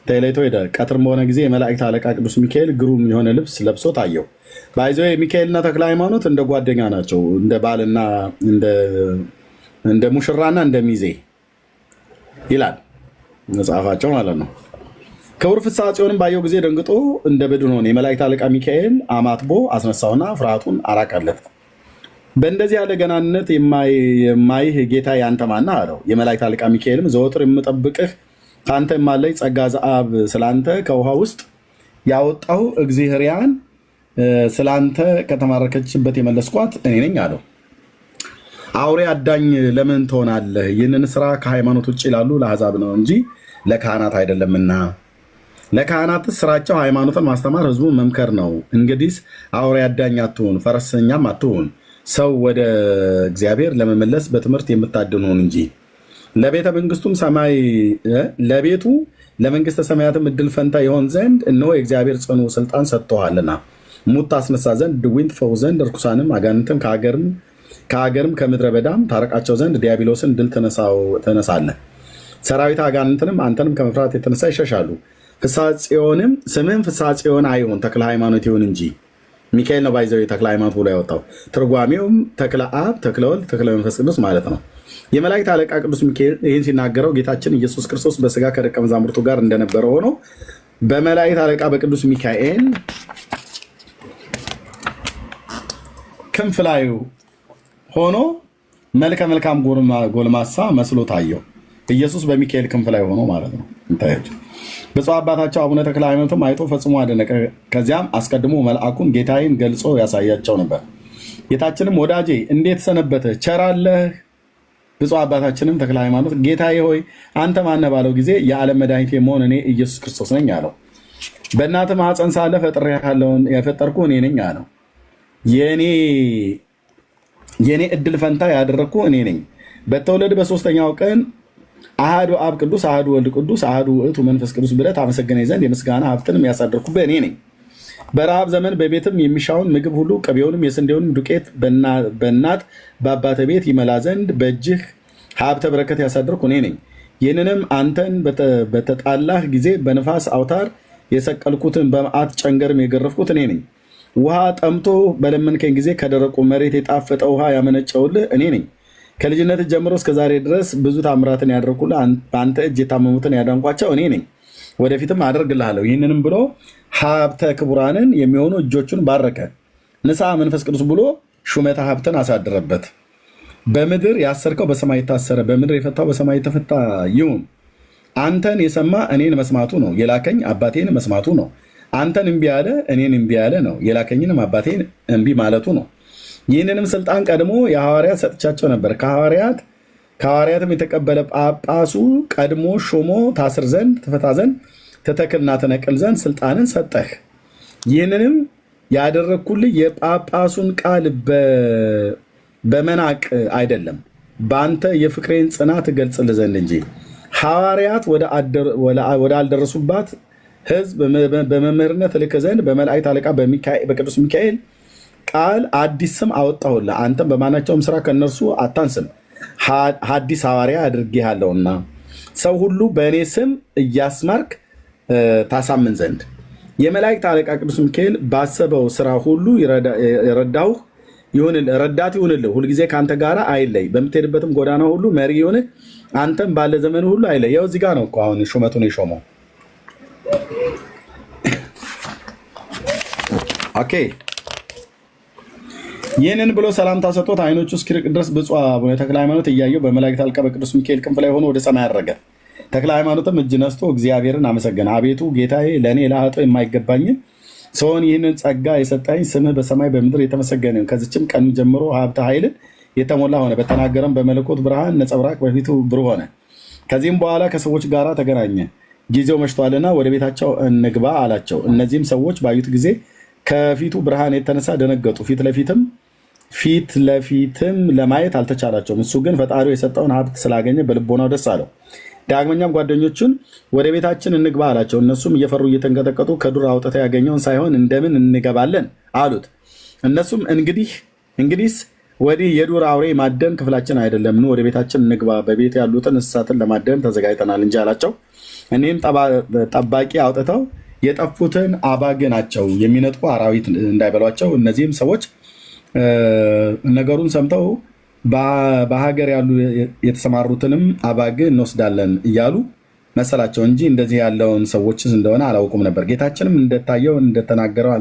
ተለይቶ ሄደ። ቀትርም በሆነ ጊዜ የመላእክት አለቃ ቅዱስ ሚካኤል ግሩም የሆነ ልብስ ለብሶ ታየው። ባይዘው ሚካኤልና ተክለ ሃይማኖት እንደ ጓደኛ ናቸው። እንደ ባልና እንደ ሙሽራና እንደ ሚዜ ይላል መጽሐፋቸው ማለት ነው። ክቡር ፍስሐ ጽዮንም ባየው ጊዜ ደንግጦ እንደ በድን ሆነ። የመላእክት አለቃ ሚካኤል አማትቦ አስነሳውና ፍርሃቱን አራቀለት። በእንደዚህ ያለ ገናንነት የማይህ ጌታ ያንተ ማነህ አለው። የመላእክት አለቃ ሚካኤልም ዘወትር የምጠብቅህ ከአንተ የማለኝ ጸጋ ዘአብ ስላንተ ከውሃ ውስጥ ያወጣሁ እግዚአብሔርን ስላንተ ከተማረከችበት የመለስኳት እኔ ነኝ አለው። አውሬ አዳኝ ለምን ትሆናለህ? ይህንን ስራ ከሃይማኖት ውጭ ላሉ ለአሕዛብ ነው እንጂ ለካህናት አይደለምና። ለካህናት ስራቸው ሃይማኖትን ማስተማር፣ ህዝቡን መምከር ነው። እንግዲህ አውሬ አዳኝ አትሁን፣ ፈረሰኛም አትሁን፣ ሰው ወደ እግዚአብሔር ለመመለስ በትምህርት የምታድኑን እንጂ ለቤተ መንግስቱም ሰማይ ለቤቱ ለመንግስተ ሰማያትም እድል ፈንታ ይሆን ዘንድ እነሆ የእግዚአብሔር ጽኑ ስልጣን ሰጥቶሃልና ሙት ታስነሳ ዘንድ ድውይን ትፈውስ ዘንድ እርኩሳንም አጋንንትም ከሀገርም ከምድረ በዳም ታረቃቸው ዘንድ ዲያብሎስን ድል ትነሳለህ። ሰራዊት አጋንንትንም አንተንም ከመፍራት የተነሳ ይሸሻሉ። ፍስሐ ጽዮንም ስምህም ፍስሐ ጽዮን አይሁን ተክለ ሃይማኖት ይሁን እንጂ። ሚካኤል ነው ባይዘው ተክለ ሃይማኖት ብሎ ያወጣው። ትርጓሜውም ተክለ አብ ተክለ ወልድ ተክለ መንፈስ ቅዱስ ማለት ነው። የመላእክት አለቃ ቅዱስ ሚካኤል ይህን ሲናገረው ጌታችን ኢየሱስ ክርስቶስ በስጋ ከደቀ መዛሙርቱ ጋር እንደነበረ ሆኖ በመላእክት አለቃ በቅዱስ ሚካኤል ክንፍ ላይ ሆኖ መልከ መልካም ጎልማሳ መስሎ ታየው። ኢየሱስ በሚካኤል ክንፍ ላይ ሆኖ ማለት ነው። እንታያቸው ብፁዕ አባታቸው አቡነ ተክለ ሃይማኖትም አይቶ ፈጽሞ አደነቀ። ከዚያም አስቀድሞ መልአኩን ጌታዬን ገልጾ ያሳያቸው ነበር። ጌታችንም ወዳጄ እንዴት ሰነበተ ቸራለህ? ብፁዕ አባታችንም ተክለ ሃይማኖት ጌታዬ ሆይ አንተ ማነህ ባለው ጊዜ የዓለም መድኃኒት የመሆን እኔ ኢየሱስ ክርስቶስ ነኝ አለው። በእናትህ ማኅፀን ሳለ ፈጥሬሃለሁን የፈጠርኩ እኔ ነኝ አለው። የእኔ እድል ፈንታ ያደረግኩ እኔ ነኝ። በተወለድ በሶስተኛው ቀን አሃዱ አብ ቅዱስ አሃዱ ወልድ ቅዱስ አሃዱ ውእቱ መንፈስ ቅዱስ ብለህ ታመሰግነኝ ዘንድ የምስጋና ሀብትንም ያሳደርኩብህ እኔ ነኝ። በረሃብ ዘመን በቤትም የሚሻውን ምግብ ሁሉ ቅቤውንም የስንዴውንም ዱቄት በእናት በአባተ ቤት ይመላ ዘንድ በእጅህ ሀብተ በረከት ያሳደርኩ እኔ ነኝ። ይህንንም አንተን በተጣላህ ጊዜ በንፋስ አውታር የሰቀልኩትን በመዓት ጨንገርም የገረፍኩት እኔ ነኝ። ውሃ ጠምቶ በለመንከኝ ጊዜ ከደረቁ መሬት የጣፈጠ ውሃ ያመነጨውልህ እኔ ነኝ። ከልጅነት ጀምሮ እስከ ዛሬ ድረስ ብዙ ታምራትን ያደረኩልህ በአንተ እጅ የታመሙትን ያዳንኳቸው እኔ ነኝ። ወደፊትም አደርግልሃለሁ። ይህንንም ብሎ ሀብተ ክቡራንን የሚሆኑ እጆቹን ባረከ። ንስሐ መንፈስ ቅዱስ ብሎ ሹመተ ሀብትን አሳደረበት። በምድር ያሰርከው በሰማይ የታሰረ፣ በምድር የፈታው በሰማይ የተፈታ ይሁን። አንተን የሰማ እኔን መስማቱ ነው፣ የላከኝ አባቴን መስማቱ ነው። አንተን እምቢ ያለ እኔን እምቢ ያለ ነው፣ የላከኝንም አባቴን እምቢ ማለቱ ነው። ይህንንም ስልጣን ቀድሞ የሐዋርያት ሰጥቻቸው ነበር። ከሐዋርያትም የተቀበለ ጳጳሱ ቀድሞ ሾሞ ታስር ዘንድ ትፈታ ዘንድ ትተክልና ትነቅል ዘንድ ስልጣንን ሰጠህ። ይህንንም ያደረግኩልህ የጳጳሱን ቃል በመናቅ አይደለም፣ በአንተ የፍቅሬን ጽናት እገልጽልህ ዘንድ እንጂ። ሐዋርያት ወዳልደረሱባት ሕዝብ በመምህርነት እልክ ዘንድ በመላእክት አለቃ በቅዱስ ሚካኤል ቃል አዲስ ስም አወጣሁልህ። አንተም በማናቸውም ስራ ከእነርሱ አታንስም፣ ሐዲስ ሐዋርያ አድርጌሃለሁና ሰው ሁሉ በእኔ ስም እያስማርክ ታሳምን ዘንድ። የመላእክት አለቃ ቅዱስ ሚካኤል ባሰበው ስራ ሁሉ ረዳት ይሁንልህ። ሁልጊዜ ከአንተ ጋር አይለይ፣ በምትሄድበትም ጎዳና ሁሉ መሪ ይሁንህ። አንተም ባለ ዘመን ሁሉ አይለይ። ያው እዚህ ጋር ነው እኮ አሁን ሹመቱን የሾመው። ኦኬ። ይህንን ብሎ ሰላምታ ሰጥቶት አይኖቹ እስኪርቅ ድረስ ብፁዕ አቡነ ተክለ ሃይማኖት እያየው በመላእክት አለቃ በቅዱስ ሚካኤል ክንፍ ላይ ሆኖ ወደ ሰማይ አረገ። ተክለ ሃይማኖትም እጅ ነስቶ እግዚአብሔርን አመሰገነ። አቤቱ ጌታዬ፣ ለእኔ ለኃጥእ የማይገባኝን ሰውን ይህንን ጸጋ የሰጠኝ ስምህ በሰማይ በምድር የተመሰገነ ይሁን። ከዚችም ቀን ጀምሮ ሀብተ ኃይልን የተሞላ ሆነ። በተናገረም በመለኮት ብርሃን ነጸብራቅ በፊቱ ብሩህ ሆነ። ከዚህም በኋላ ከሰዎች ጋር ተገናኘ። ጊዜው መሽቷልና ወደ ቤታቸው እንግባ አላቸው። እነዚህም ሰዎች ባዩት ጊዜ ከፊቱ ብርሃን የተነሳ ደነገጡ። ፊት ለፊትም ለማየት አልተቻላቸውም። እሱ ግን ፈጣሪው የሰጠውን ሀብት ስላገኘ በልቦናው ደስ አለው። ዳግመኛም ጓደኞቹን ወደ ቤታችን እንግባ አላቸው። እነሱም እየፈሩ እየተንቀጠቀጡ ከዱር አውጥተው ያገኘውን ሳይሆን እንደምን እንገባለን አሉት። እነሱም እንግዲህስ ወዲህ የዱር አውሬ ማደን ክፍላችን አይደለም፣ ኑ ወደ ቤታችን እንግባ፣ በቤት ያሉትን እንስሳትን ለማደን ተዘጋጅተናል እንጂ አላቸው። እኔም ጠባቂ አውጥተው የጠፉትን አባግ ናቸው የሚነጥቁ አራዊት እንዳይበሏቸው። እነዚህም ሰዎች ነገሩን ሰምተው በሀገር ያሉ የተሰማሩትንም አባግ እንወስዳለን እያሉ መሰላቸው እንጂ እንደዚህ ያለውን ሰዎች እንደሆነ አላውቁም ነበር። ጌታችንም እንደታየው እንደተናገረው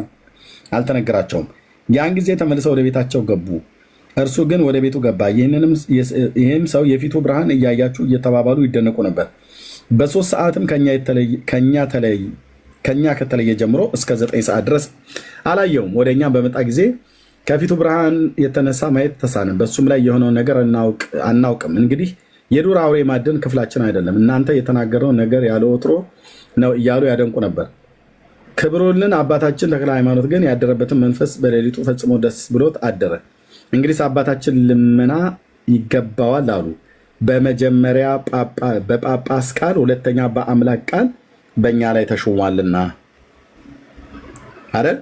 አልተነገራቸውም። ያን ጊዜ ተመልሰው ወደ ቤታቸው ገቡ። እርሱ ግን ወደ ቤቱ ገባ። ይህም ሰው የፊቱ ብርሃን እያያችሁ እየተባባሉ ይደነቁ ነበር። በ3 ሰዓትም ከኛ ከተለየ ጀምሮ እስከ 9 ሰዓት ድረስ አላየውም። ወደ እኛ በመጣ ጊዜ ከፊቱ ብርሃን የተነሳ ማየት ተሳነን። በእሱም ላይ የሆነውን ነገር አናውቅም። እንግዲህ የዱር አውሬ ማደን ክፍላችን አይደለም፣ እናንተ የተናገረውን ነገር ያለ ወትሮ ነው እያሉ ያደንቁ ነበር። ክብሩልን አባታችን ተክለ ሃይማኖት ግን ያደረበትን መንፈስ በሌሊቱ ፈጽሞ ደስ ብሎት አደረ። እንግዲህ አባታችን ልመና ይገባዋል አሉ። በመጀመሪያ በጳጳስ ቃል፣ ሁለተኛ በአምላክ ቃል በእኛ ላይ ተሾሟልና አይደል?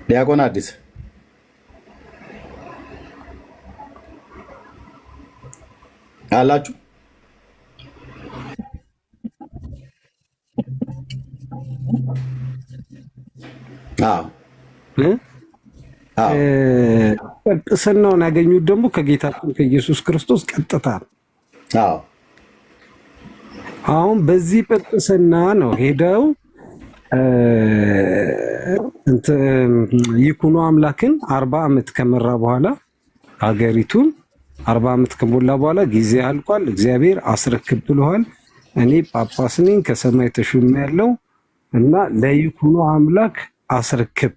ዲያቆን አዲስ አላችሁ? ቅስናውን ያገኙት ደግሞ ከጌታችን ከኢየሱስ ክርስቶስ ቀጥታ ነው። አሁን በዚህ ጵጵስና ነው ሄደው ይኩኖ አምላክን 40 ዓመት ከመራ በኋላ ሀገሪቱን 40 ዓመት ከሞላ በኋላ ጊዜ አልቋል፣ እግዚአብሔር አስረክብ ብለዋል። እኔ ጳጳስ ነኝ ከሰማይ ተሹሜ ያለው እና ለይኩኖ አምላክ አስረክብ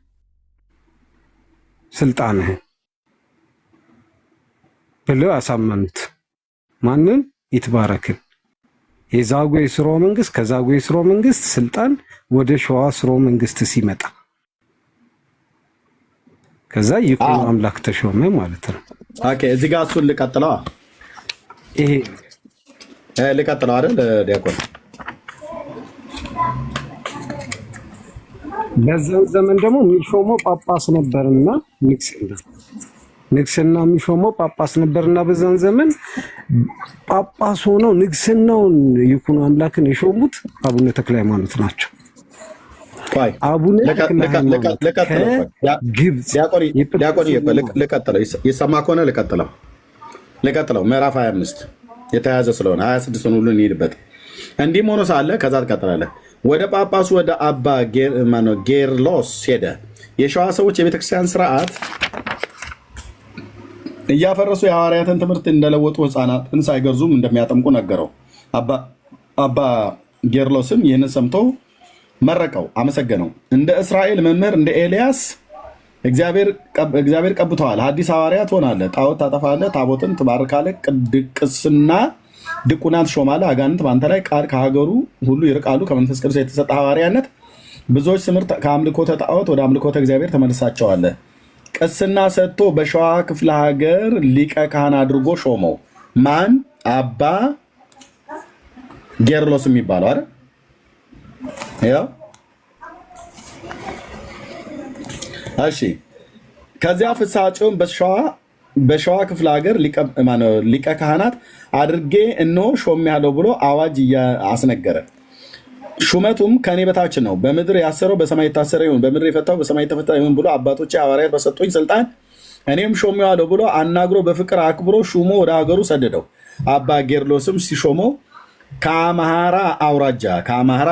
ስልጣንህ ብለው አሳመኑት። ማንን? ይትባረክን። የዛጉዌ ስርወ መንግስት ከዛጉዌ ስርወ መንግስት ስልጣን ወደ ሸዋ ስርወ መንግስት ሲመጣ ከዛ ይኩኖ አምላክ ተሾመ ማለት ነው። ኦኬ እዚህ ጋር እሱን ልቀጥለው። ይሄ ልቀጥለው አይደል ዲያቆን? በዛው ዘመን ደግሞ የሚሾመው ጳጳስ ነበርና ንግስና የሚሾመው ጳጳስ ነበርና በዛን ዘመን ጳጳስ ሆነው ንግስናውን ይኩኖ አምላክን የሾሙት አቡነ ተክለ ሃይማኖት ናቸው። አቡነ ተክለ ሃይማኖት ግብጽ ልቀጥለው ይሰማ ከሆነ ልቀጥለው ምዕራፍ 25 የተያዘ ስለሆነ 26 ሁሉ እንሂድበት። እንዲህም ሆኖ ሳለ ከዛ ትቀጥላለህ። ወደ ጳጳሱ ወደ አባ ጌርሎስ ሄደ። የሸዋ ሰዎች የቤተክርስቲያን ስርዓት እያፈረሱ የሐዋርያትን ትምህርት እንደለወጡ ሕፃናትን ሳይገርዙም እንደሚያጠምቁ ነገረው። አባ ጌርሎስም ይህንን ሰምቶ መረቀው፣ አመሰገነው። እንደ እስራኤል መምህር እንደ ኤልያስ እግዚአብሔር ቀብተዋል። ሐዲስ ሐዋርያ ትሆናለህ። ጣዖት ታጠፋለህ፣ ታቦትን ትባርካለህ፣ ቅስና ድቁናን ትሾማለህ። አጋንንት በአንተ ላይ ቃል ከሀገሩ ሁሉ ይርቃሉ። ከመንፈስ ቅዱስ የተሰጠ ሐዋርያነት ብዙዎች ትምህርት ከአምልኮተ ጣዖት ወደ አምልኮተ እግዚአብሔር ተመልሳቸዋለህ። ቅስና ሰጥቶ በሸዋ ክፍለ ሀገር ሊቀ ካህን አድርጎ ሾመው። ማን? አባ ጌርሎስ የሚባለው አይደል? ያው እሺ። ከዚያ ፍስሐ ጽዮን በሸዋ ክፍለ ሀገር ሊቀ ካህናት አድርጌ እነሆ ሾሜያለሁ ብሎ አዋጅ አስነገረ። ሹመቱም ከኔ በታች ነው። በምድር ያሰረው በሰማይ የታሰረ ይሁን፣ በምድር የፈታው በሰማይ የተፈታ ይሁን ብሎ አባቶቼ ሐዋርያት በሰጡኝ ስልጣን እኔም ሾሜዋለሁ ብሎ አናግሮ በፍቅር አክብሮ ሹሞ ወደ ሀገሩ ሰደደው። አባ ጌርሎስም ሲሾመው ከአምሃራ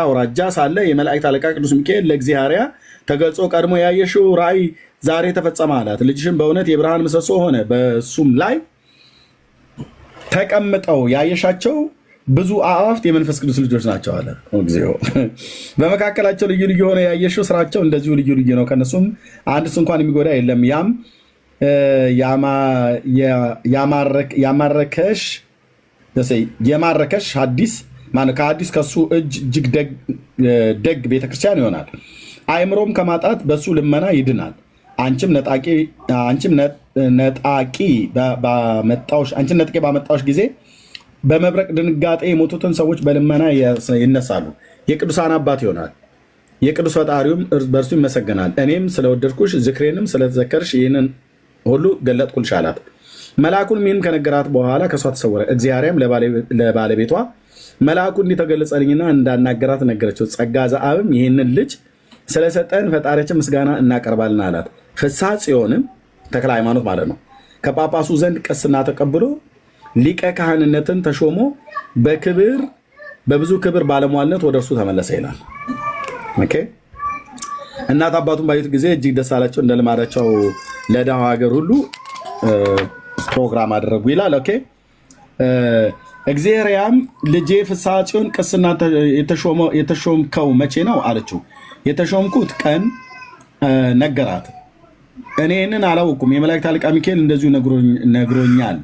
አውራጃ ሳለ የመላእክት አለቃ ቅዱስ ሚካኤል ለእግዚአብሔር ተገልጾ ቀድሞ ያየሽው ራእይ ዛሬ ተፈጸመ አላት። ልጅሽም በእውነት የብርሃን ምሰሶ ሆነ። በሱም ላይ ተቀምጠው ያየሻቸው ብዙ አዕዋፍት የመንፈስ ቅዱስ ልጆች ናቸው አለ። እግዚኦ በመካከላቸው ልዩ ልዩ ሆነ ያየሽው ስራቸው እንደዚሁ ልዩ ልዩ ነው። ከነሱም አንድስ እንኳን የሚጎዳ የለም። ያም የማረከሽ ሐዲስ ከሐዲስ ከሱ እጅ እጅግ ደግ ቤተክርስቲያን ይሆናል። አእምሮም ከማጣት በሱ ልመና ይድናል። አንቺም ነጣቂ ባመጣዎች ጊዜ በመብረቅ ድንጋጤ የሞቱትን ሰዎች በልመና ይነሳሉ። የቅዱሳን አባት ይሆናል። የቅዱስ ፈጣሪውም በእርሱ ይመሰገናል። እኔም ስለወደድኩሽ ዝክሬንም ስለተዘከርሽ ይህንን ሁሉ ገለጥኩልሽ አላት። መልአኩን ይህን ከነገራት በኋላ ከእሷ ተሰወረ። እግዚአብሔርም ለባለቤቷ መልአኩ እንዲተገለጸልኝና እንዳናገራት ነገረችው። ጸጋ ዘአብም ይህንን ልጅ ስለሰጠን ፈጣሪያችን ምስጋና እናቀርባለን አላት። ፍስሐ ጽዮንም ተክለ ሃይማኖት ማለት ነው ከጳጳሱ ዘንድ ቅስና ተቀብሎ ሊቀ ካህንነትን ተሾሞ በብዙ ክብር ባለሟልነት ወደ እርሱ ተመለሰ ይላል። እናት አባቱን ባዩት ጊዜ እጅግ ደስ አላቸው። እንደ ልማዳቸው ለድሃው ሀገር ሁሉ ፕሮግራም አደረጉ ይላል። እግዚአብሔርም ልጄ ፍስሐ ጽዮን ቅስና የተሾምከው መቼ ነው አለችው። የተሾምኩት ቀን ነገራት። እኔ ይህንን አላወኩም፣ የመላእክት አለቃ ሚካኤል እንደዚሁ ነግሮኛል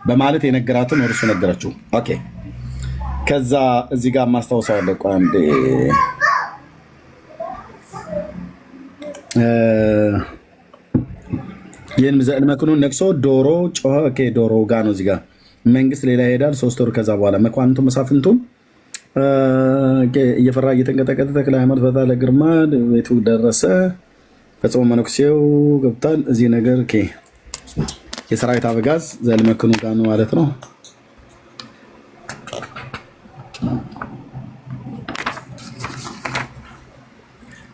በማለት የነገራትን እርሱ ነገረችው። ኦኬ ከዛ እዚህ ጋር ማስታወሳለሁ። አንዴ ይህን ዘእልመክኑን ነቅሶ ዶሮ ጮኸ። ኦኬ ዶሮ ጋ ነው እዚህ ጋር መንግስት ሌላ ይሄዳል 3 ወር። ከዛ በኋላ መኳንንቱ መሳፍንቱም እየፈራ እየተንቀጠቀጠ ተክለ ሃይማኖት በታለ ግርማ ቤቱ ደረሰ። ፈጽሞ መነኩሴው ገብቷል። እዚህ ነገር የሰራዊት አበጋዝ ዘእልመክኑ ጋ ነው ማለት ነው።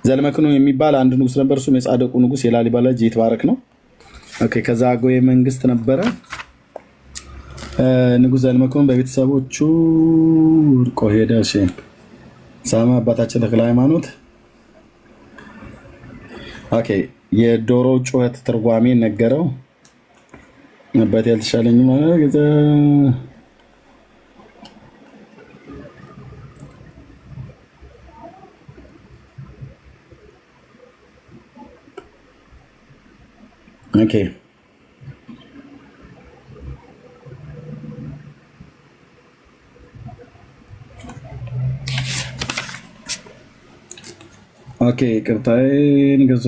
ዘእልመክኑ የሚባል አንድ ንጉስ ነበር። እሱም የጻድቁ ንጉስ የላሊበላ ልጅ ይትባረክ ነው። ኦኬ ከዛ አገዌ መንግስት ነበረ። ንጉስ ዘእልመክኑ በቤተሰቦቹ ወድቆ ሄደ። ሳማ አባታችን ተክለ ሃይማኖት ኦኬ የዶሮ ጩኸት ትርጓሜ ነገረው ነበር ያልተሻለኝ ማለት ኦኬ ኦኬ ቅርታዬን ገዛ